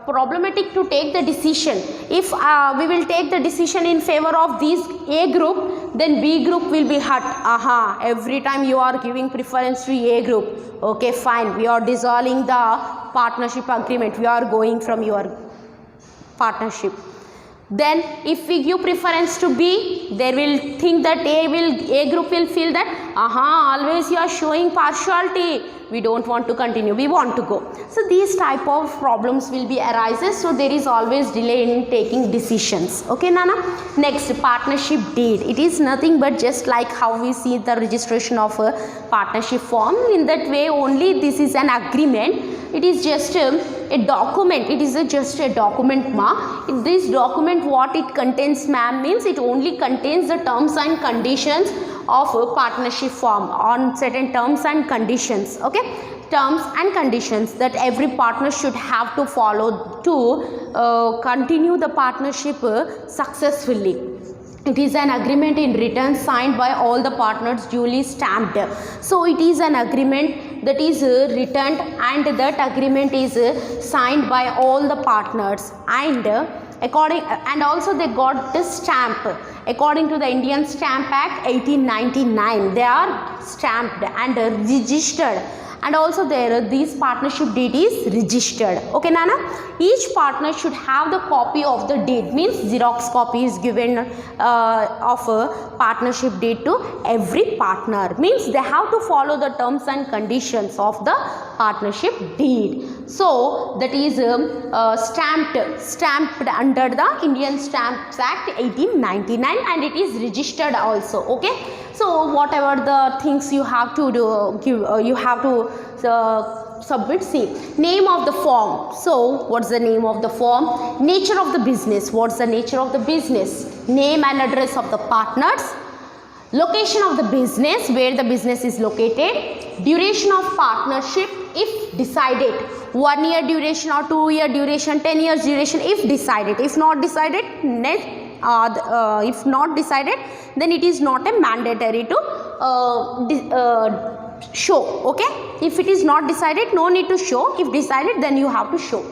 problematic to take the decision. If we will take the decision in favor of this A group, then B group will be hurt. Every time you are giving preference to A group, okay fine, we are dissolving the partnership agreement, we are going from your partnership. Then if we give preference to B, they will think that A group will feel that always you are showing partiality, we don't want to continue, we want to go. So these type of problems will be arises. So there is always delay in taking decisions. Okay Nana. Next, partnership deed. It is nothing but just like how we see the registration of a partnership form. In that way only, this is an agreement. It is just a document. It is just a document ma. This document what it contains ma'am, means it only contains the terms and conditions of a partnership form, on certain terms and conditions. Okay, terms and conditions that every partner should have to follow to continue the partnership successfully. It is an agreement in written, signed by all the partners, duly stamped. So it is an agreement that is written, and that agreement is signed by all the partners, and also they got the stamp according to the Indian Stamp Act 1899. They are stamped and registered, and also this partnership deed is registered. Okay Nana. Each partner should have the copy of the deed, means Xerox copy is given of a partnership deed to every partner, means they have to follow the terms and conditions of the partnership deed. So that is stamped under the Indian Stamp Act 1899, and it is registered also. Okay, so whatever the things you have to do, you have to submit. See, name of the form. So what's the name of the form? Nature of the business. What's the nature of the business? Name and address of the partners. Location of the business, where the business is located. Duration of partnership if decided, 1 year duration or 2 year duration, 10 years duration if decided. If not decided, then it is not a mandatory to show. Okay, if it is not decided, no need to show. If decided, then you have to show.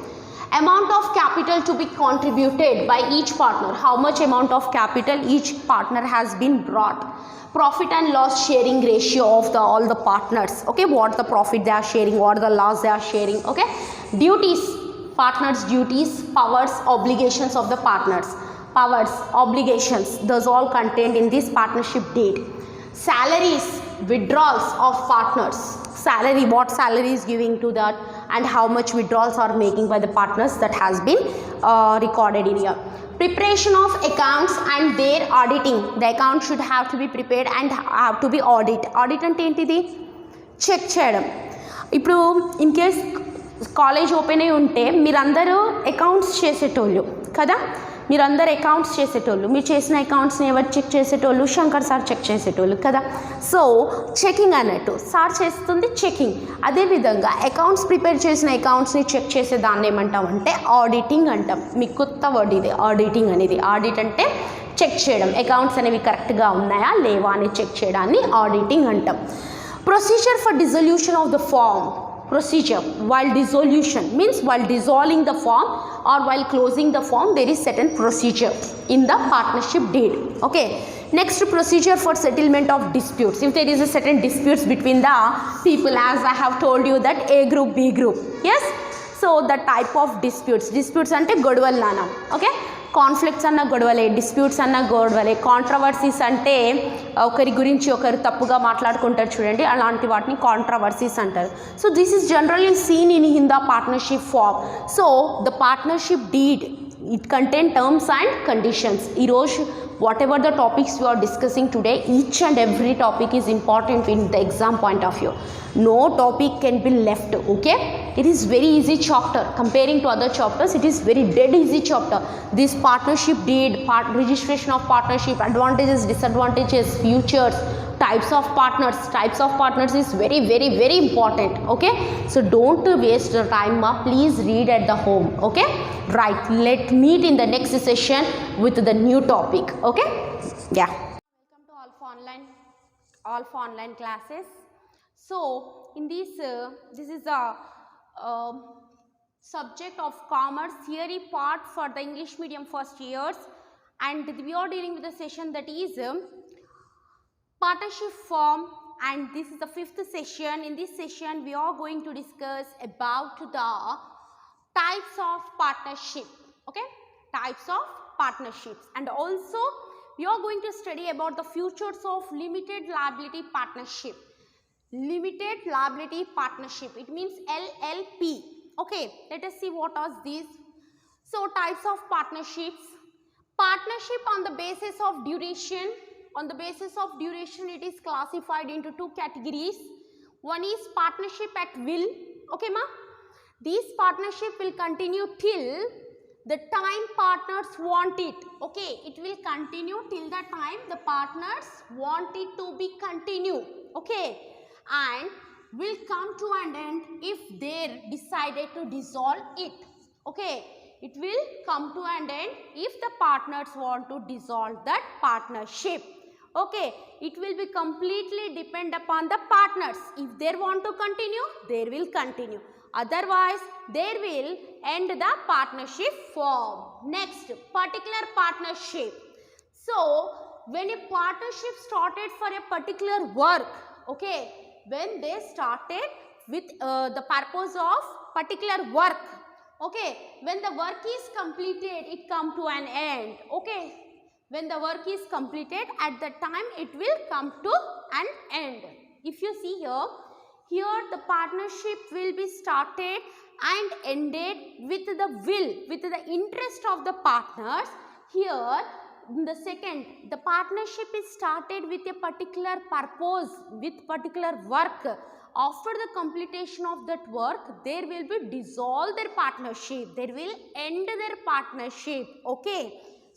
Amount of capital to be contributed by each partner. How much amount of capital each partner has been brought. Profit and loss sharing ratio of all the partners. Okay, what the profit they are sharing, what the loss they are sharing. Okay, duties, partners duties, powers, obligations of the partners. Powers, obligations, those all contained in this partnership deed. Salaries, withdrawals of partners. Salary, what salary is giving to that, and how much withdrawals are making by the partners, that has been recorded in here. Preparation of accounts and their auditing. The account should have to be prepared and have to be audit. Audit ante entidi? Check చేయడం. ఇప్పుడు in case college open అయి ఉంటే మీరందరూ accounts చేసేటోళ్ళు కదా, మీరందరూ accounts చేసేటోళ్ళు, మీరు చేసిన అకౌంట్స్ని ఎవరు చెక్ చేసేటోళ్ళు? శంకర్ సార్ చెక్ చేసేటోళ్ళు కదా. సో చెకింగ్ అన్నట్టు, సార్ చేస్తుంది చెకింగ్. అదేవిధంగా అకౌంట్స్ ప్రిపేర్ చేసిన అకౌంట్స్ని చెక్ చేసే దాన్ని ఏమంటామంటే ఆడిటింగ్ అంటాం. మీకు కొత్త వర్డ్ ఇది ఆడిటింగ్ అనేది. ఆడిట్ అంటే చెక్ చేయడం, అకౌంట్స్ అనేవి కరెక్ట్గా ఉన్నాయా లేవా అని చెక్ చేయడాన్ని ఆడిటింగ్ అంటాం. Procedure for dissolution of the firm. Procedure while dissolution means while dissolving the form or while closing the form, there is certain procedure in the partnership deed. Okay, next procedure for settlement of disputes. If there is a certain disputes between the people, as I have told you that A group B group, yes, so the type of disputes ante godvalu nana. Okay, conflicts అన్న గొడవలే, disputes అన్న గొడవలే, controversies అంటే ఒకరి గురించి ఒకరు తప్పుగా మాట్లాడుకుంటారు చూడండి, అలాంటి వాటిని కాంట్రవర్సీస్ అంటారు. So this is generally seen in the partnership firm. So the partnership deed, it contain terms and conditions. ఈరోజు whatever the topics you are discussing today, each and every topic is important in the exam point of view. No topic can be left. Okay, it is very easy chapter comparing to other chapters. It is very dead easy chapter. This partnership deed, registration of partnership, advantages, disadvantages, futures, types of partners is very very very important. Okay, so don't waste your time, please read at the home. Okay, right, let's meet in the next session with the new topic. Okay, yeah, welcome to Alpha online classes. So in this is the subject of commerce theory part for the English medium first years, and we are dealing with the session that is partnership form, and this is the 5th session. In this session we are going to discuss about the types of partnership. Okay, types of partnerships, and also we are going to study about the futures of limited liability partnership. Limited liability partnership, it means LLP. Okay, let us see what are these. So types of partnerships. Partnership on the basis of duration. On the basis of duration, it is classified into 2 categories. One is partnership at will. Okay ma, this partnership will continue till the time partners want it. Okay, it will continue till the time the partners want it to be continue. Okay, and will come to an end if they decided to dissolve it. Okay, it will come to an end if the partners want to dissolve that partnership. Okay, it will be completely depend upon the partners. If they want to continue, they will continue, otherwise they will end the partnership form. Next, particular partnership. So when a partnership started for a particular work, okay, when they started with the purpose of particular work, okay, when the work is completed, it come to an end. Okay, when the work is completed, at that time it will come to an end. If you see here the partnership will be started and ended with the will, with the interest of the partners. Here the second, the partnership is started with a particular purpose, with particular work. After the completion of that work, there will be dissolve their partnership, there will end their partnership. Okay,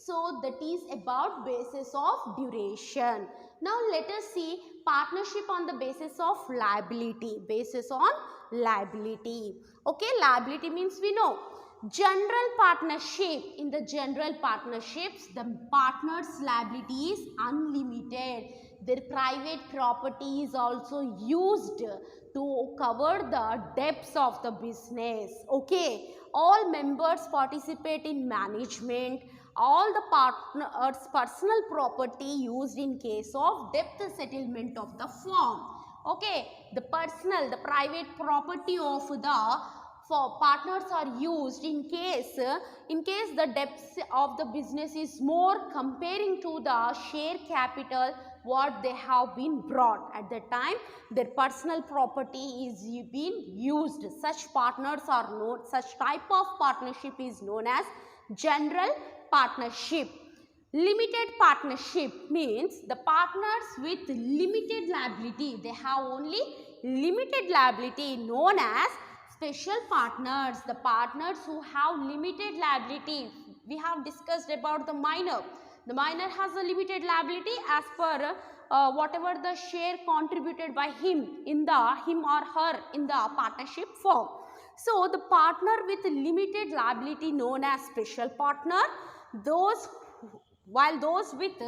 so that is about basis of duration. Now let us see partnership on the basis of liability. Basis on liability. Okay, liability means we know general partnership. In the general partnerships, the partner's liability is unlimited. Their private property is also used to cover the debts of the business. Okay, all members participate in management. All the partners' personal property used in case of debt settlement of the firm. Okay, the private property of the partners are used in case the debts of the business is more comparing to the share capital what they have been brought at the time. Their personal property is being used. Such partners are known, such type of partnership is known as general partnership. Limited partnership means the partners with limited liability, they have only limited liability, known as special partners. The partners who have limited liability, we have discussed about the minor. The minor has a limited liability as per whatever the share contributed by him or her in the partnership form. So the partner with limited liability known as special partner. While those with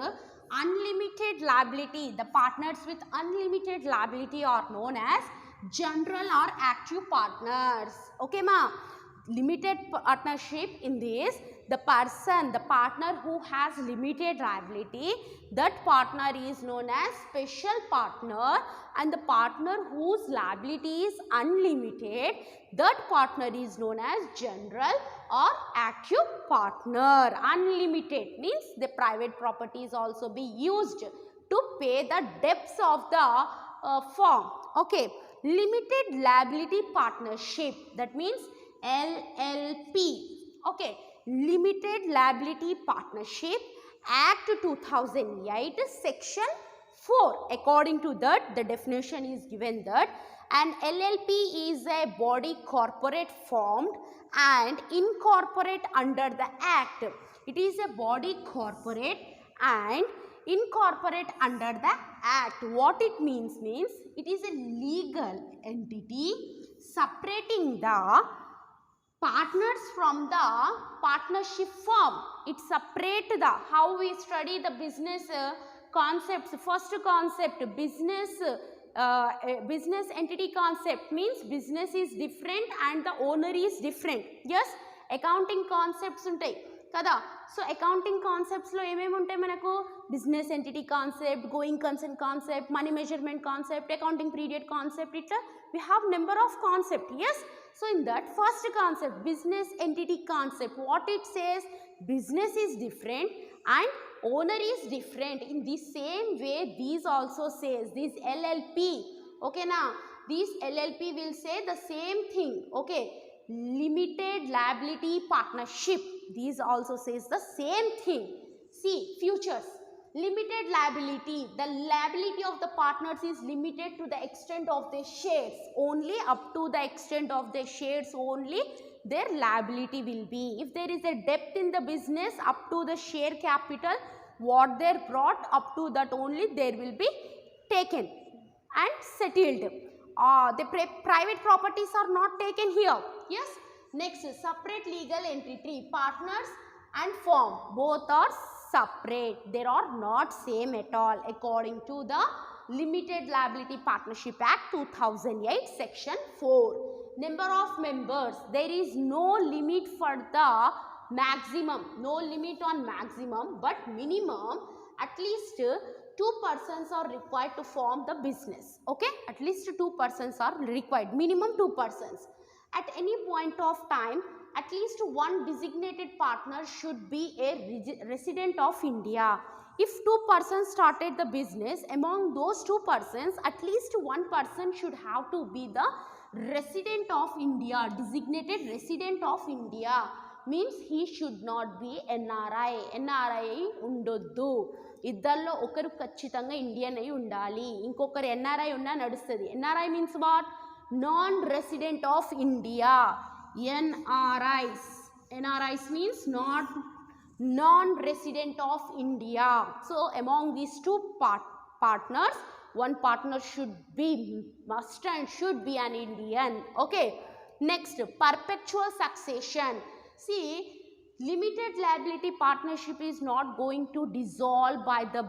unlimited liability, the partners with unlimited liability are known as general or active partners. Okay ma? Limited partnership in this, the partner who has limited liability, that partner is known as special partner, and the partner whose liability is unlimited, that partner is known as general or active partner. Unlimited means the private property is also be used to pay the debts of the firm. Okay, limited liability partnership, that means LLP. Okay, Limited Liability Partnership Act 2008 Section 4. According to that, the definition is given that an LLP is a body corporate formed and incorporate under the Act. It is a body corporate and incorporate under the Act. What it means it is a legal entity separating the partners from the partnership firm. It separate the, how we study the business concepts. First concept, business entity concept means business is different and the owner is different. Yes, accounting concepts ఉంటాయి కదా. So accounting కాన్సెప్ట్స్లో ఏమేమి ఉంటాయి మనకు? Business entity concept, going concern concept, money measurement concept, accounting period concept, ఇట్లా we have number of concept. Yes, so in that first concept, business entity concept, what it says, business is different and owner is different. In the same way, these also says, this LLP, okay now, this LLP will say the same thing. Okay, limited liability partnership, these also says the same thing. See, futures. Limited liability, the liability of the partners is limited to the extent of their shares. Only up to the extent of their shares only their liability will be. If there is a debt in the business up to the share capital, what they brought up to that only there will be taken and settled. The private properties are not taken here. Yes. Next, separate legal entity, partners and firm, both are separate. They are not same at all according to the Limited Liability Partnership Act 2008 Section 4. Number of members, there is no limit for the maximum, no limit on maximum, but minimum at least 2 persons are required to form the business. Okay, at least 2 persons are required, minimum 2 persons. At any point of time, at least one designated partner should be a resident of India. If 2 persons started the business, among those 2 persons, at least 1 person should have to be the resident of India, designated resident of India. Means he should not be NRI. NRI undoddu. ఇద్దరిలో ఒకరు ఖచ్చితంగా Indian అయి ఉండాలి, ఇంకొకరు NRI ఉన్నా నడుస్తుంది. NRI means what? Non resident of India. NRIs. NRIs means not non-resident of India. So among these 2 partners, 1 partner should be, must and should be an Indian. Okay. Next, perpetual succession. See, limited liability partnership is not going to dissolve by the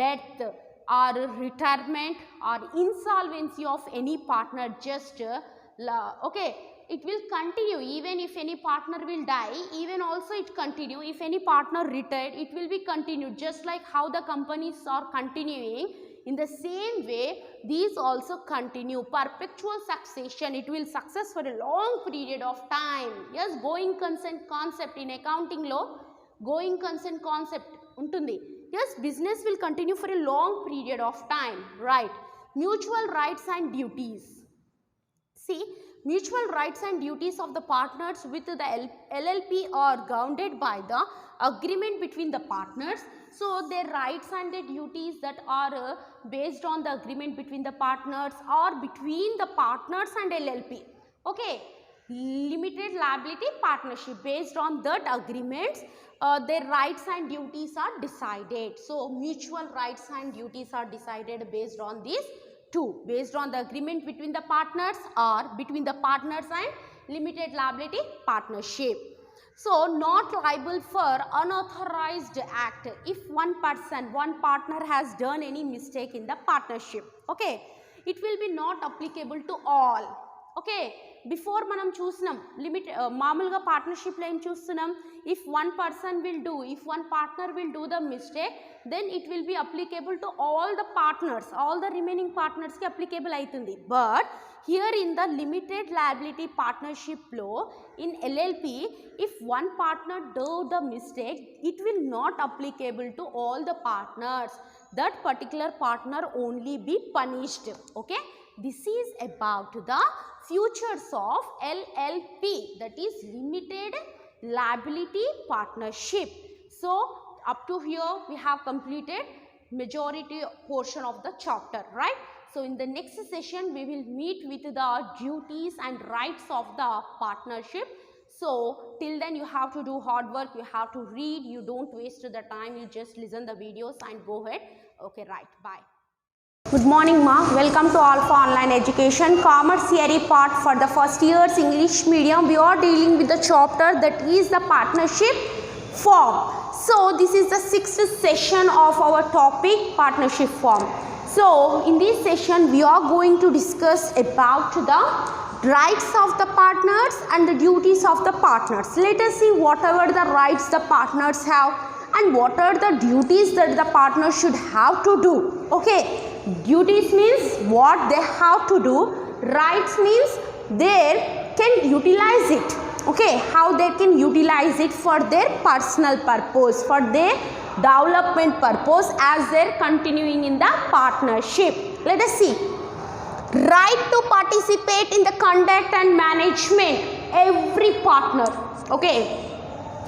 death. or retirement or insolvency of any partner, just okay, it will continue. Even if any partner will die, even also it continue. If any partner retired, it will be continued, just like how the companies are continuing. In the same way, these also continue. Perpetual succession, it will success for a long period of time. Yes, going concern concept in accounting law, going concern concept untundi. Yes, business will continue for a long period of time, right? Mutual rights and duties. See, mutual rights and duties of the partners with the LLP are grounded by the agreement between the partners. So, their rights and their duties that are based on the agreement between the partners or between the partners and LLP. Okay, limited liability partnership, based on that agreements, their rights and duties are decided. So, mutual rights and duties are decided based on these two, based on the agreement between the partners or between the partners and limited liability partnership. So, not liable for unauthorized act if one partner has done any mistake in the partnership. Okay, it will be not applicable to all. Okay, before manam chusnam limit maamuluga partnership lo em chustunam, if one person will do, if one partner will do the mistake, then it will be applicable to all the partners, all the remaining partners ki applicable aitundi. But here in the limited liability partnership law in LLP, if one partner do the mistake, it will not applicable to all the partners. That particular partner only be punished. Okay, this is about the futures of LLP, that is limited liability partnership. So, up to here we have completed majority portion of the chapter, right? So, in the next session we will meet with the duties and rights of the partnership. So, till then you have to do hard work, you have to read, you don't waste the time, you just listen the videos and go ahead. Okay, right, bye. Good morning, ma. Welcome to Alpha Online Education. Commerce theory part for the first year's English medium. We are dealing with the chapter that is the partnership form. So, this is the 6th session of our topic, partnership form. So, in this session, we are going to discuss about the rights of the partners and the duties of the partners. Let us see whatever the rights the partners have and what are the duties that the partners should have to do. Okay. Duties means what they have to do, rights means they can utilize it. Okay, how they can utilize it for their personal purpose, for their development purpose as they are continuing in the partnership. Let us see. Right to participate in the conduct and management. Every partner, okay,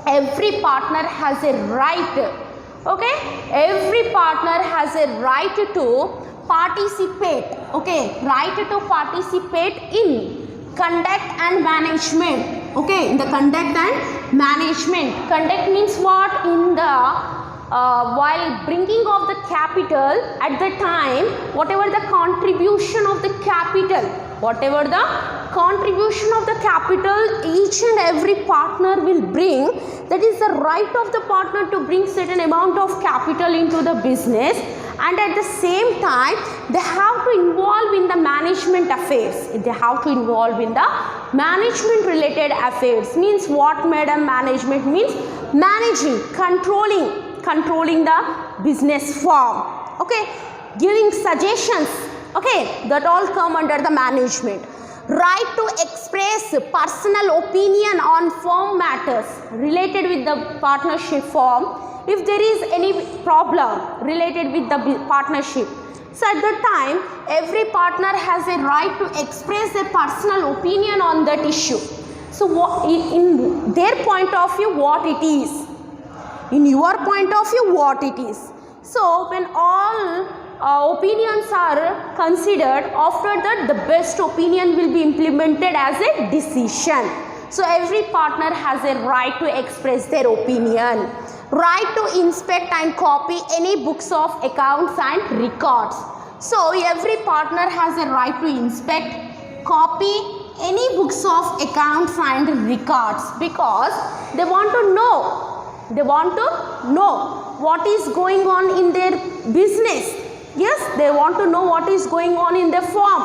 every partner has a right. Okay, every partner has a right to participate. Okay, right to participate in conduct and management. Okay, in the conduct and management. Conduct means what? In the while bringing of the capital, at the time, whatever the contribution of the capital, whatever the contribution of the capital each and every partner will bring, that is the right of the partner to bring certain amount of capital into the business, and at the same time they have to involve in the management affairs. They have to involve in the management related affairs. Means what, madam? Management means managing, controlling the business firm. Okay, giving suggestions. Okay, that all come under the management. Right to express personal opinion on firm matters related with the partnership firm. If there is any problem related with the partnership, so at that time every partner has a right to express a personal opinion on that issue. So in their point of view, what it is, in your point of view, what it is. So when all opinions are considered, after that the best opinion will be implemented as a decision. So every partner has a right to express their opinion. Right to inspect and copy any books of accounts and records. So every partner has a right to inspect, copy any books of accounts and records, because they want to know what is going on in their business. Yes, they want to know what is going on in their firm.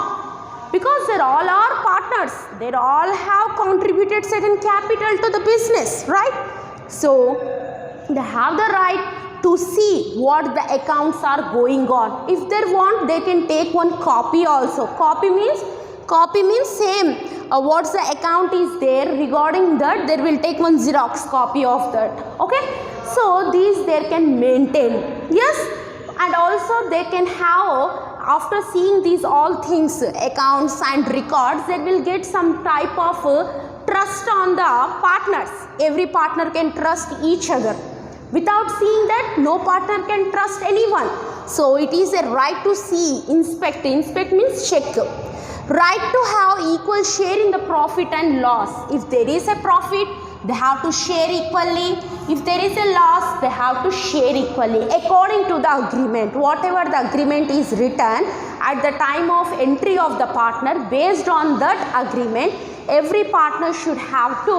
Because they all are partners, they all have contributed certain capital to the business, right? So they have the right to see what the accounts are going on. If they want, they can take one copy also. Copy means same. What's the account is there regarding that, they will take one Xerox copy of that. Okay, so these they can maintain. Yes, and also they can have, after seeing these all things, accounts and records, they will get some type of trust on the partners. Every partner can trust each other. Without seeing that, no partner can trust anyone. So it is a right to see, inspect. Inspect means check. Right to have equal share in the profit and loss. If there is a profit, they have to share equally. If there is a loss, they have to share equally according to the agreement. Whatever the agreement is written at the time of entry of the partner, based on that agreement, every partner should have to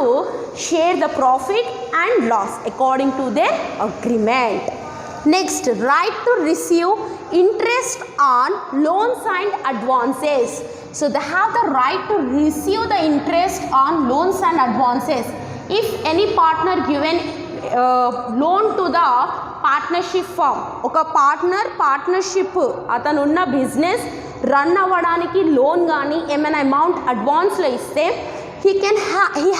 share the profit and loss according to their agreement. Next, right to receive interest on loans and advances. So they have the right to receive the interest on loans and advances. If any partner given loan to the partnership firm, ఒక partnership అతను ఉన్న business run అవ్వడానికి loan కానీ ఏమైనా amount అడ్వాన్స్లో ఇస్తే he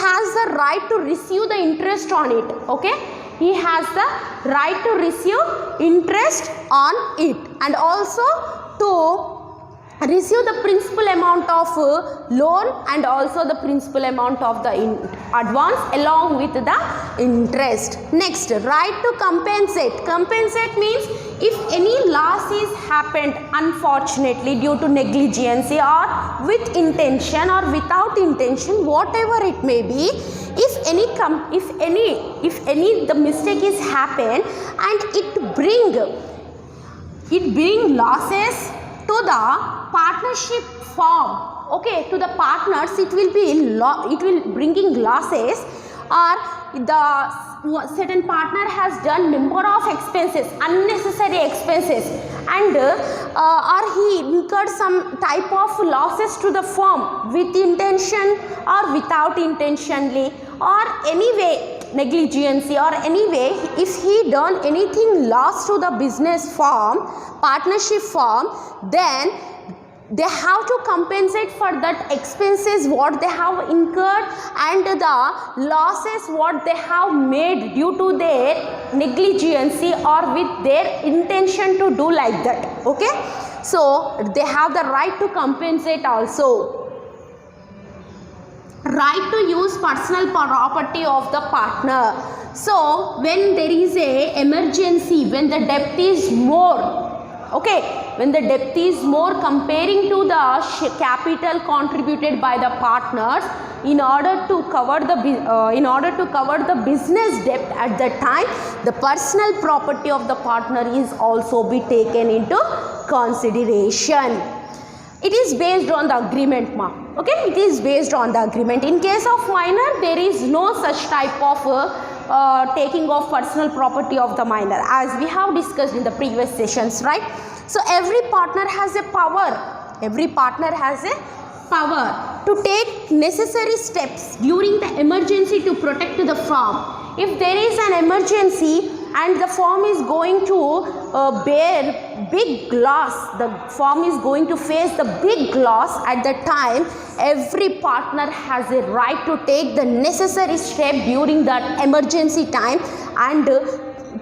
has the right to receive the interest on it. Okay, he has the right to receive interest on it, and also to receive the principal amount of loan and also the principal amount of the advance along with the interest. Next, right to compensate. Compensate means if any loss is happened unfortunately due to negligence or with intention or without intention, whatever it may be, if any the mistake is happened and it bring losses to the partnership firm, okay, to the partners, it will bringing losses, or the certain partner has done number of expenses, unnecessary expenses, and or he incurred some type of losses to the firm with intention or without intentionally, or anyway negligence, or anyway if he done anything loss to the business firm, partnership firm, then they have to compensate for that expenses what they have incurred and the losses what they have made due to their negligence or with their intention to do like that. Okay, so they have the right to compensate also. Right to use personal property of the partner. So when there is a emergency, when the debt is more, okay, when the debt is more comparing to the capital contributed by the partners, in order to cover the business debt at that time, the personal property of the partner is also be taken into consideration. It is based on the agreement, ma. Okay, it is based on the agreement. In case of minor, there is no such type of taking of personal property of the minor, as we have discussed in the previous sessions, right? So every partner has a power. Every partner has a power to take necessary steps during the emergency to protect the firm. If there is an emergency and the firm is going to bear big loss, the firm is going to face the big loss at that time, every partner has a right to take the necessary step during that emergency time and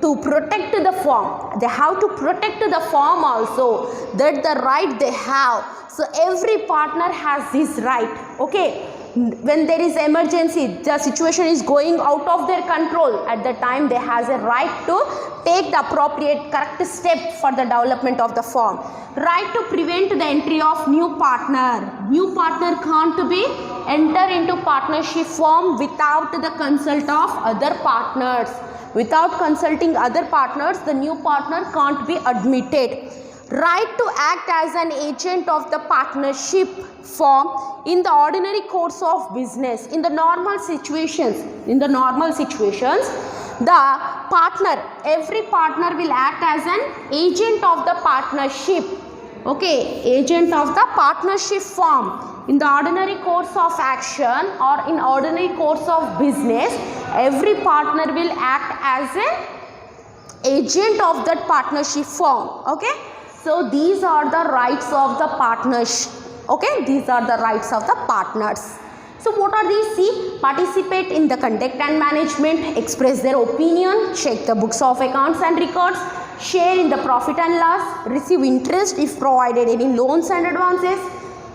to protect the firm. They have to protect the firm also. That's the right they have. So every partner has this right. Okay, when there is emergency, the situation is going out of their control, at the time they has a right to take the appropriate correct step for the development of the firm. Right to prevent the entry of new partner. New partner can't be enter into partnership firm without the consult of other partners. Without consulting other partners, the new partner can't be admitted. Right to act as an agent of the partnership firm in the ordinary course of business. In the normal situations, the partner, every partner will act as an agent of the partnership. Okay, agent of the partnership form. In the ordinary course of action or in ordinary course of business, every partner will act as an agent of that partnership firm. Okay, so these are the rights of the partners. Okay, these are the rights of the partners. So what are these? See, participate in the conduct and management, express their opinion, check the books of accounts and records, share in the profit and loss, receive interest if provided any loans and advances,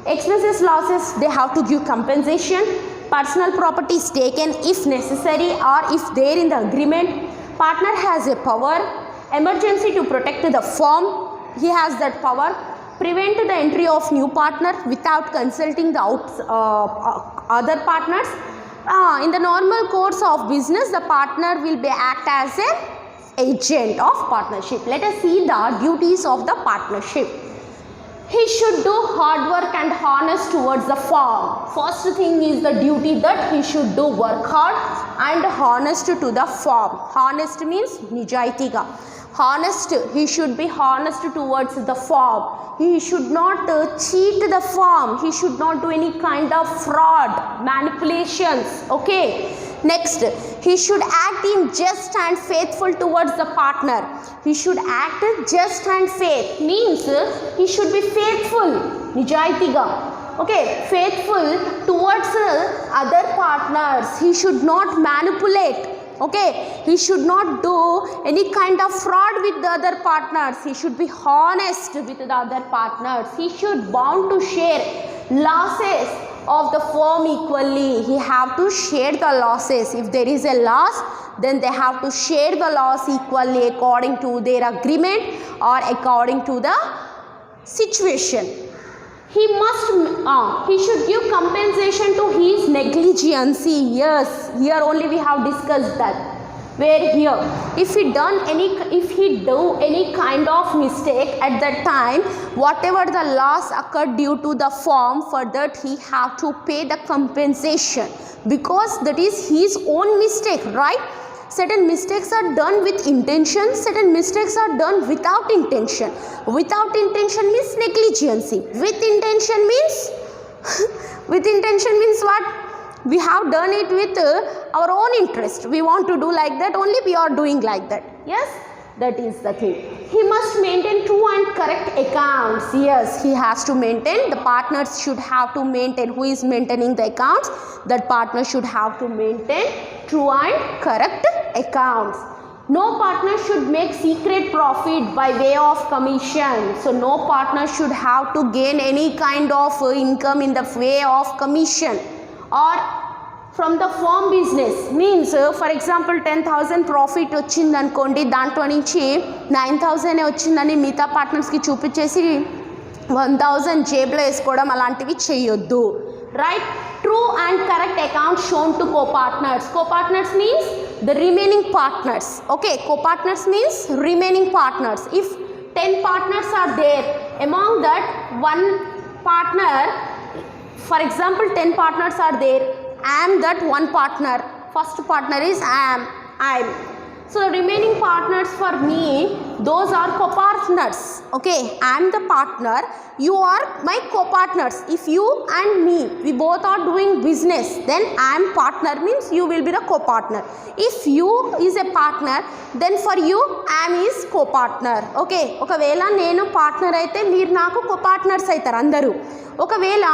expenses losses they have to give compensation, personal property is taken if necessary or if there in the agreement. Partner has a power, emergency to protect the firm, he has that power. Prevent the entry of new partner without consulting the other partners. In the normal course of business, the partner will be act as an agent of partnership. Let us see the duties of the partnership. He should do hard work and honest towards the firm. First thing is the duty that he should do work hard and honest to the firm. Honest means nijaitiga. Honest, he should be honest towards the firm. He should not cheat the firm. He should not do any kind of fraud, manipulations. Okay. Next, he should act in just and faithful towards the partner. He should act just and faith means he should be faithful, nijaitiga. Okay, faithful towards other partners. He should not manipulate. Okay, he should not do any kind of fraud with the other partners. He should be honest with the other partners. He should bound to share losses of the firm equally. He have to share the losses. If there is a loss, then they have to share the loss equally according to their agreement or according to the situation. He should give compensation to his negligence. Yes, here only we have discussed that. Where here, if he do any kind of mistake at that time, whatever the loss occurred due to the firm, for that he have to pay the compensation because that is his own mistake, right? Certain mistakes are done with intention, certain mistakes are done without intention. Without intention means negligence. With intention means what? We have done it with our own interest. We want to do like that, only we are doing like that. Yes, that is the thing. He must maintain true and correct accounts. Yes, he has to maintain. The partners should have to maintain. Who is maintaining the accounts? That partner should have to maintain true and correct accounts. No partner should make secret profit by way of commission. So no partner should have to gain any kind of income in the way of commission or from the firm business. Means for example 10,000 profit వచ్చింది అనుకోండి, దాంట్లో నుంచి 9,000 వచ్చిందని మిగతా పార్ట్నర్స్కి చూపించేసి 1,000 జేబులో వేసుకోవడం అలాంటివి చేయొద్దు. Right? True and correct account shown to co-partners. Co-partners means the remaining partners. Okay, co-partners means remaining partners. If 10 partners are there, among that one partner, for example 10 partners are there, I am that one partner. First partner is I am. So the remaining partners for me, those are co-partners. Okay, I am the partner, you are my co-partners. If you and me, we both are doing business, then I am partner means you will be the co-partner. If you is a partner, then for you I am is co-partner. Okay, ఒకవేళ నేను partner అయితే మీరు నాకు co-partners అవుతారు అందరూ. ఒకవేళ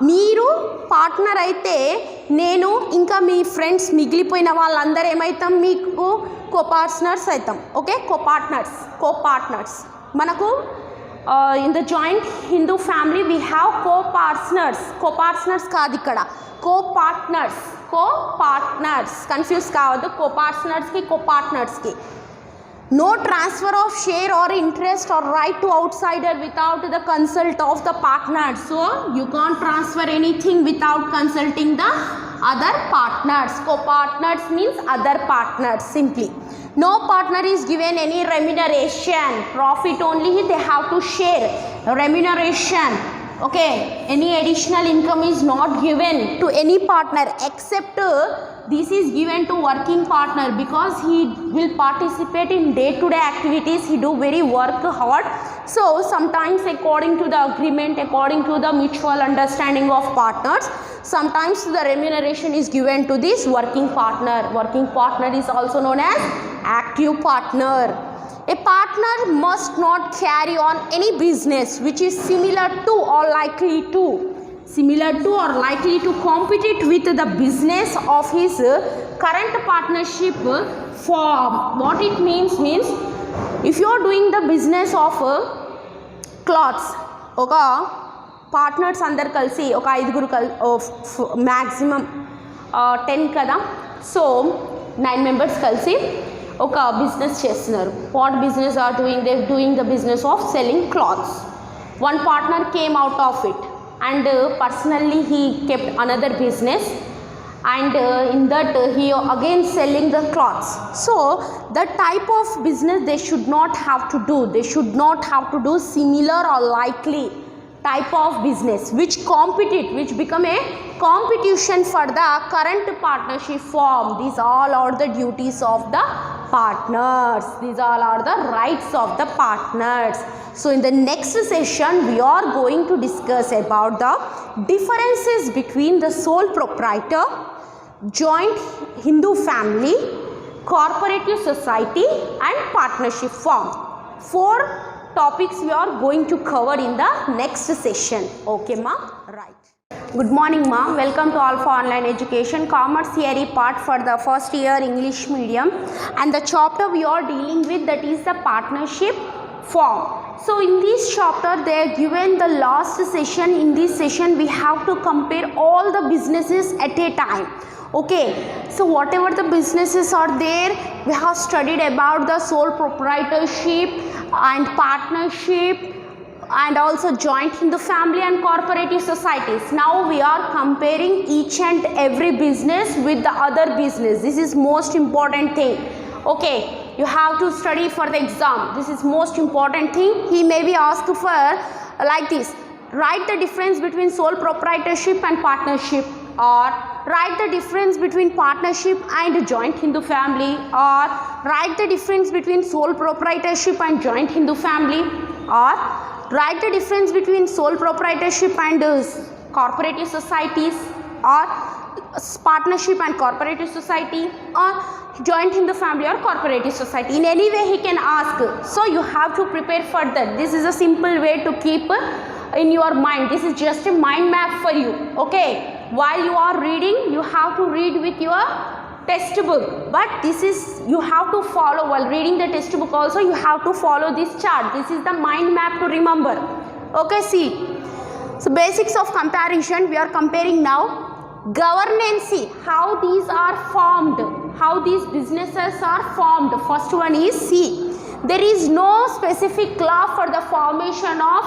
మీరు partner అయితే నేను ఇంకా మీ ఫ్రెండ్స్ మిగిలిపోయిన వాళ్ళందరూ ఏమవుతాం? మీకు co-partners అవుతాం. ఓకే, co-partners మనకు in the joint Hindu family we have co-partners కాదు ఇక్కడ, co-partners కన్ఫ్యూజ్ కావద్దు. co-partnersకి no transfer of share or interest or right to outsider without the consult of the partners. So you can't transfer anything without consulting the other partners. Co-partners means other partners simply. No partner is given any remuneration. Profit only they have to share. Remuneration, okay, any additional income is not given to any partner except this is given to working partner because he will participate in day-to-day activities, he do very work hard. So sometimes according to the agreement, according to the mutual understanding of partners, sometimes the remuneration is given to this working partner. Working partner is also known as active partner. A partner must not carry on any business which is similar to or likely to compete with the business of his current partnership firm. What it means if you are doing the business of cloths, okay, partners అందరు కలిసి ఒక 5 maximum 10 కదా, so 9 members కలిసి ఒక business చేస్తున్నారు. What business are doing? They doing the business of selling clothes. One partner came out of it and personally he kept another business, and in that he again selling the cloths. So the type of business they should not have to do similar or likely type of business which become a competition for the current partnership form. These all are the duties of the partners, these all are the rights of the partners. So in the next session we are going to discuss about the differences between the sole proprietor, joint Hindu family, cooperative society and partnership form. 4 topics we are going to cover in the next session. Okay ma? Right. Good morning ma. Welcome to Alpha Online Education, Commerce Theory part for the first year English medium, and the chapter we are dealing with, that is the partnership form. So in this chapter they are given the last session. In this session we have to compare all the businesses at a time. Okay, so whatever the businesses are there, we have studied about the sole proprietorship and partnership and also joint Hindu family and cooperative societies. Now we are comparing each and every business with the other business. This is most important thing. Okay, you have to study for the exam. This is most important thing. He may be asked for like this: write the difference between sole proprietorship and partnership, or write the difference between partnership and joint Hindu family, or write the difference between sole proprietorship and joint Hindu family, or write the difference between sole proprietorship and cooperative societies, or partnership and cooperative society, or joint Hindu family or cooperative society. In any way he can ask. So you have to prepare for that. This is a simple way to keep in your mind. This is just a mind map for you. Okay, while you are reading, you have to read with your textbook, but this is, you have to follow while reading the textbook also, you have to follow this chart. This is the mind map to remember. Okay, see, so basics of comparison we are comparing now. Governance, see how these are formed, how these businesses are formed. First one is, see, there is no specific law for the formation of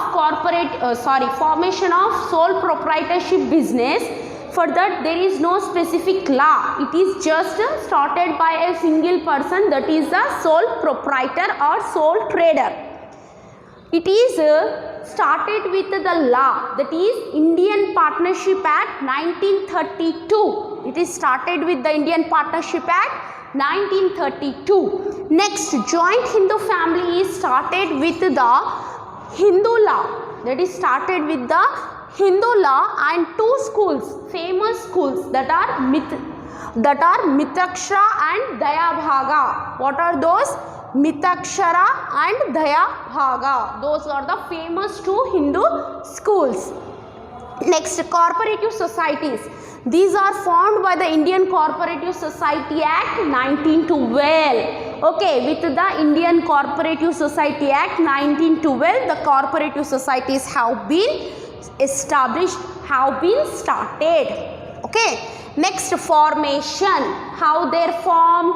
formation of sole proprietorship business. For that there is no specific law. It is just started by a single person, that is the sole proprietor or sole trader. It is started with the law, that is Indian Partnership Act 1932. It is started with the Indian Partnership Act 1932. Next, joint Hindu family is started with the Hindu law, that is started with the Hindu law, and 2 schools, famous schools, that are Mitakshara and Dayabhaga. What are those? Mitakshara and Dayabhaga. Those are the famous 2 Hindu schools. Next, cooperative societies. These are formed by the Indian Cooperative Society Act 1912. Okay, with the Indian Cooperative Society Act 1912, the cooperative societies have been established, have been started. Okay, next, formation. How they are formed?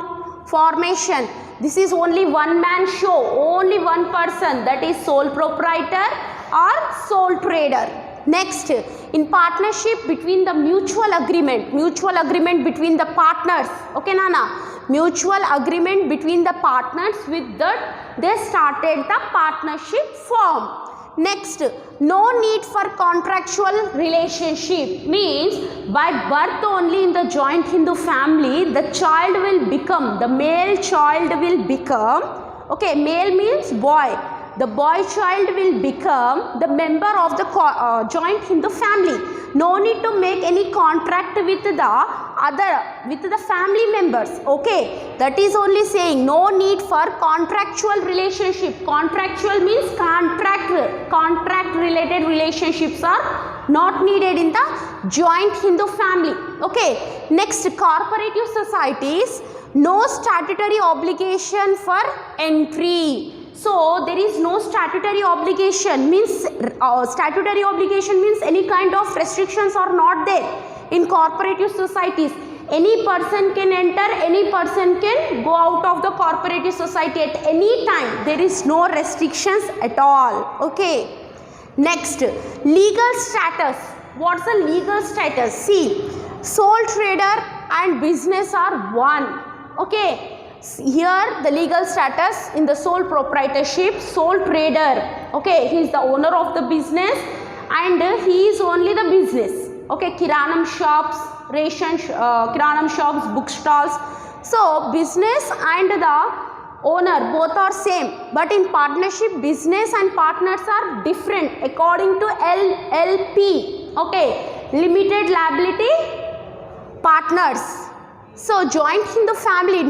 Formation. This is only one man show, only one person, that is sole proprietor or sole trader. Next, in partnership, between the mutual agreement between the partners. Okay Nana, mutual agreement between the partners, with that they started the partnership form. Next, no need for contractual relationship means by birth only in the joint Hindu family the child will become, the male child will become, okay, male means boy, the boy child will become the member of the joint Hindu family. No need to make any contract with the family members, okay. That is only saying no need for contractual relationship. Contractual means contract related relationships are not needed in the joint Hindu family, okay. Next, cooperative societies, no statutory obligation for entry. So there is no statutory obligation means any kind of restrictions are not there in cooperative societies. Any person can enter, any person can go out of the cooperative society at any time. There is no restrictions at all, okay. Next, legal status. What's the legal status? See, sole trader and business are one, okay. Here the legal status in the sole proprietorship, sole trader, okay, he is the owner of the business and he is only the business, okay, kiranam shops, kiranam shops, book-stalls. So business and the owner both are same, but in partnership business and partners are different according to LLP, okay, limited liability partners. So joint Hindu family,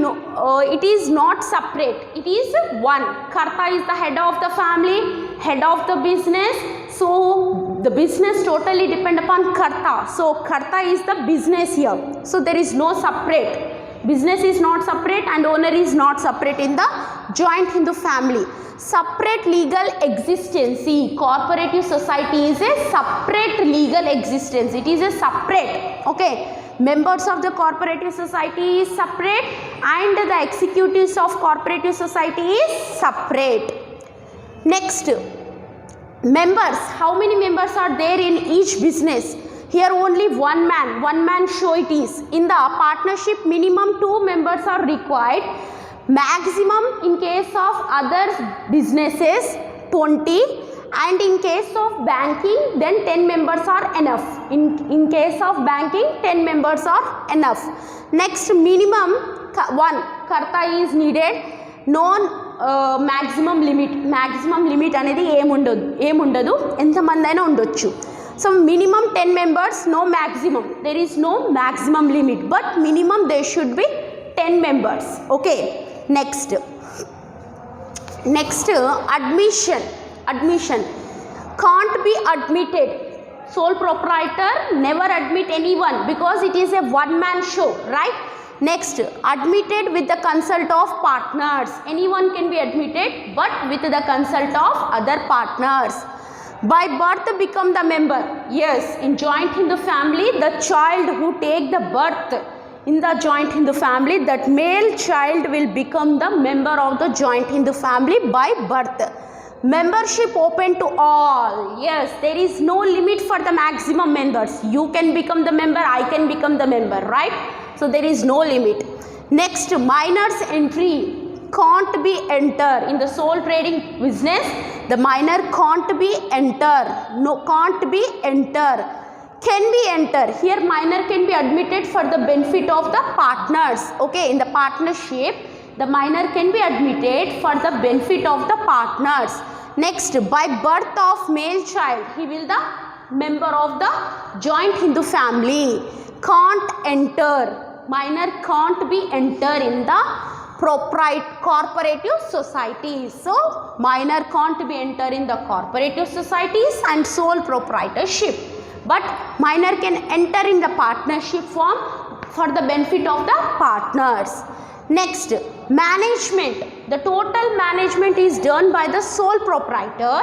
it is not separate, it is one. Karta is the head of the family, head of the business. So the business totally depend upon Karta. So Karta is the business here. So there is no separate. Business is not separate and owner is not separate in the joint Hindu family. Separate legal existence. See, cooperative society is a separate legal existence. It is a separate, okay. Members of the cooperative society is separate and the executives of cooperative society is separate. Next, members. How many members are there in each business? Here only one man show it is. In the partnership minimum 2 members are required. Maximum in case of other businesses 20. And in case of banking, then 10 members are enough. In case of banking, 10 members are enough. Next, minimum 1 karta is needed. No maximum limit. Maximum limit anedi emundadu enta mandaina undochu. So minimum 10 members, no maximum. There is no maximum limit, but minimum there should be 10 members. Okay. Next, admission can't be admitted. Sole proprietor never admit anyone because it is a one-man show, right? Next, admitted with the consult of partners. Anyone can be admitted but with the consult of other partners. By birth become the member. Yes, in joint Hindu family, the child who take the birth in the joint Hindu family, that male child will become the member of the joint Hindu family by birth. Membership open to all. Yes, there is no limit for the maximum members. You can become the member, I can become the member, right? So there is no limit. Next, minors entry can't be enter. In the sole trading business, the minor can't be enter. No, can't be enter. Can be enter. Here minor can be admitted for the benefit of the partners. Okay, in the partnership, the minor can be admitted for the benefit of the partners. Next, by birth of male child, he will the member of the joint Hindu family. Can't enter. Minor can't be enter in the cooperative societies. So, minor can't be enter in the cooperative societies and sole proprietorship. But minor can enter in the partnership form for the benefit of the partners. Next, management. The total management is done by the sole proprietor.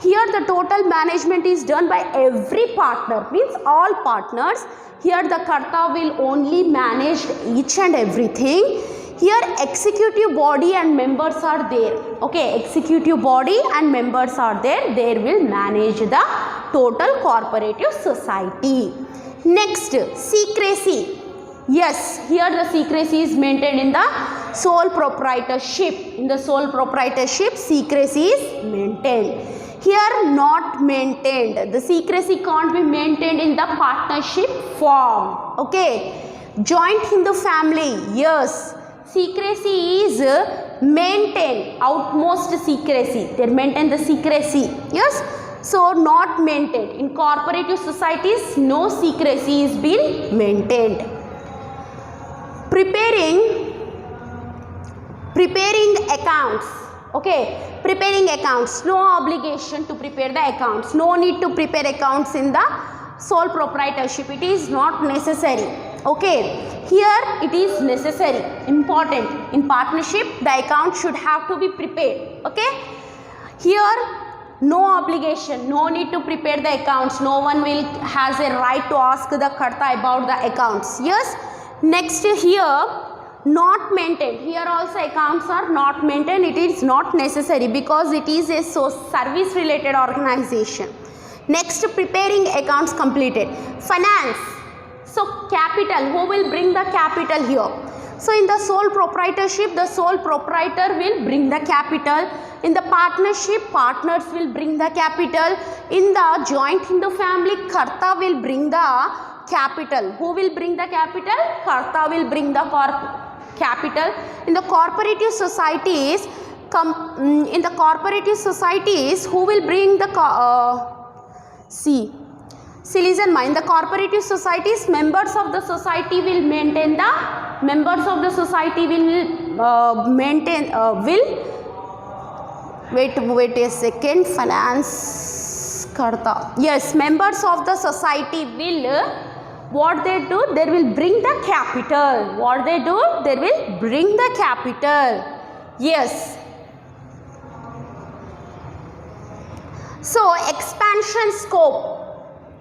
Here the total management is done by every partner, means all partners. Here the karta will only manage each and everything. Here executive body and members are there. Okay, executive body and members are there. They will manage the total cooperative society. Next, secrecy. Yes, here the secrecy is maintained in the sole proprietorship. In the sole proprietorship, secrecy is maintained. Here not maintained. The secrecy can't be maintained in the partnership form. Okay. Joint Hindu family, yes. Secrecy is maintained, utmost secrecy. They maintain the secrecy. Yes. So not maintained. In cooperative societies, no secrecy is being maintained. Preparing accounts. Okay, preparing accounts, no obligation to prepare the accounts, no need to prepare accounts in the sole proprietorship, it is not necessary. Okay, here it is necessary, important. In partnership, the account should have to be prepared. Okay, here no obligation, no need to prepare the accounts, no one will has a right to ask the karta about the accounts. Yes, next here not maintained. Here also accounts are not maintained. It is not necessary because it is a service related organization. Next, preparing accounts completed. Finance. So capital, who will bring the capital here? So in the sole proprietorship, the sole proprietor will bring the capital. In the partnership, partners will bring the capital. In the joint Hindu family, karta will bring the capital. Who will bring the capital? Karta will bring the capital. In the cooperative societies, who will bring the listen ma, in the cooperative societies, members of the society will maintain the wait a second, finance karta, yes, members of the society will what they do, they will bring the capital. What they do, they will bring the capital. Yes. So expansion scope,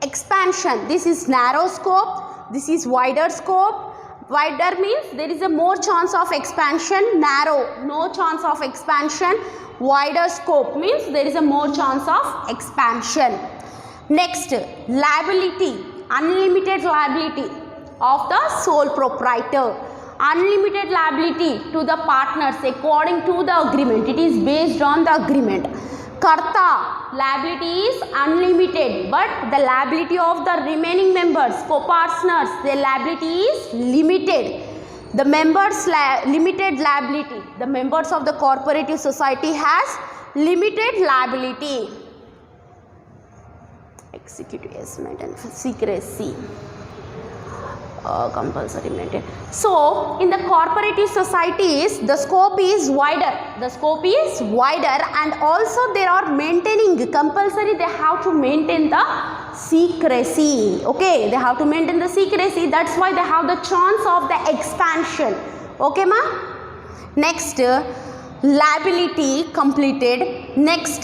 expansion, this is narrow scope, this is wider scope. Wider means there is a more chance of expansion, narrow, no chance of expansion. Wider scope means there is a more chance of expansion. Next, liability, unlimited liability of the sole proprietor. Unlimited liability to the partners according to the agreement. It is based on the agreement. Karta, liability is unlimited, but the liability of the remaining members, co-partners, their liability is limited. The members limited liability. The members of the cooperative society has limited liability. Executive estimate and secrecy. Compulsory maintain. So in the cooperative societies, the scope is wider. The scope is wider, and also they are maintaining compulsory. They have to maintain the secrecy. Okay, they have to maintain the secrecy. That's why they have the chance of the expansion. Okay, ma. Next, liability completed. Next,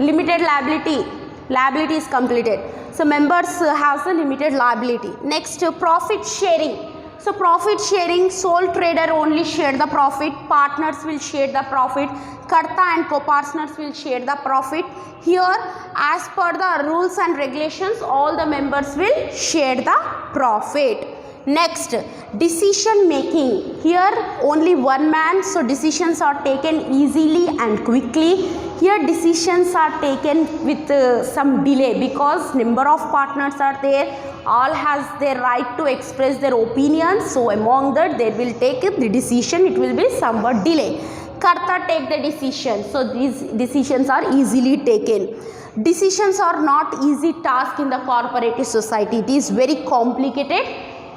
limited liability. Liability is completed. So members has a limited liability. Next, profit sharing. So profit sharing, sole trader only share the profit, partners will share the profit, karta and co-partners will share the profit. Here, as per the rules and regulations, all the members will share the profit. Next, decision making. Here only one man, so decisions are taken easily and quickly. Here decisions are taken with some delay because number of partners are there. All has their right to express their opinions. So among that, they will take the decision. It will be somewhat delay. Karta take the decision. So these decisions are easily taken. Decisions are not easy task in the cooperative society. It is very complicated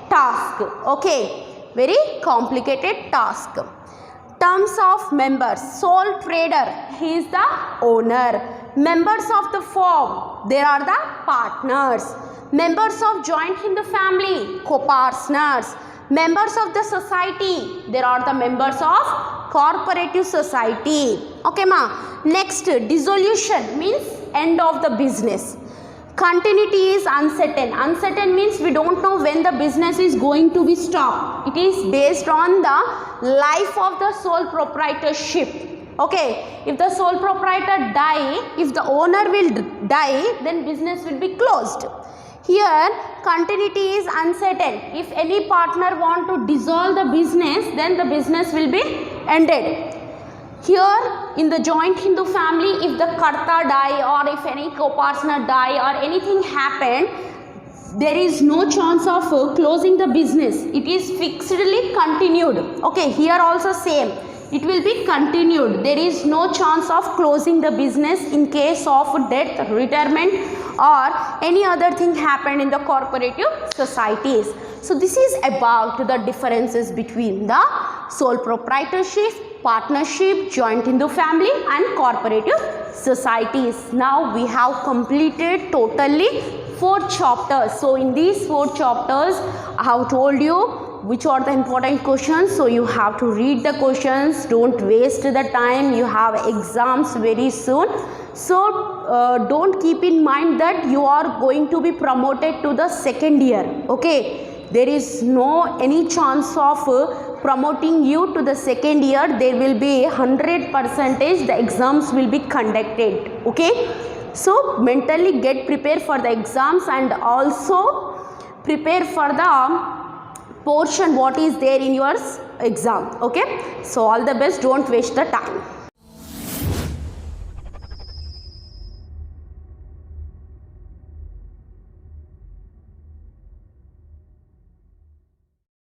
task. Okay, very complicated task. Terms of members. Sole trader, he is the owner. Members of the firm, they are the partners. Members of joint Hindu family, co-partners. Members of the society, there are the members of cooperative society. Okay ma. Next, dissolution means end of the business. Continuity is uncertain. Uncertain means we don't know when the business is going to be stopped. It is based on the life of the sole proprietorship. Okay, if the sole proprietor die, if the owner will die, then business will be closed. Here, continuity is uncertain. If any partner want to dissolve the business, then the business will be ended. Here in the joint Hindu family, if the karta die or if any co-partner die or anything happened, there is no chance of closing the business. It is fixedly continued. Okay, here also same. It will be continued. There is no chance of closing the business in case of death, retirement or any other thing happened in the cooperative societies. So this is about the differences between the sole proprietorship, partnership, joint Hindu family and cooperative societies. Now we have completed totally 4 chapters. So in these 4 chapters I have told you which are the important questions. So you have to read the questions. Don't waste the time. You have exams very soon. So don't keep in mind that you are going to be promoted to the second year. Okay, there is no any chance of promoting you to the second year. There will be 100% the exams will be conducted. Okay, so mentally get prepared for the exams and also prepare for the portion what is there in your exam. Okay, so all the best. Don't waste the time.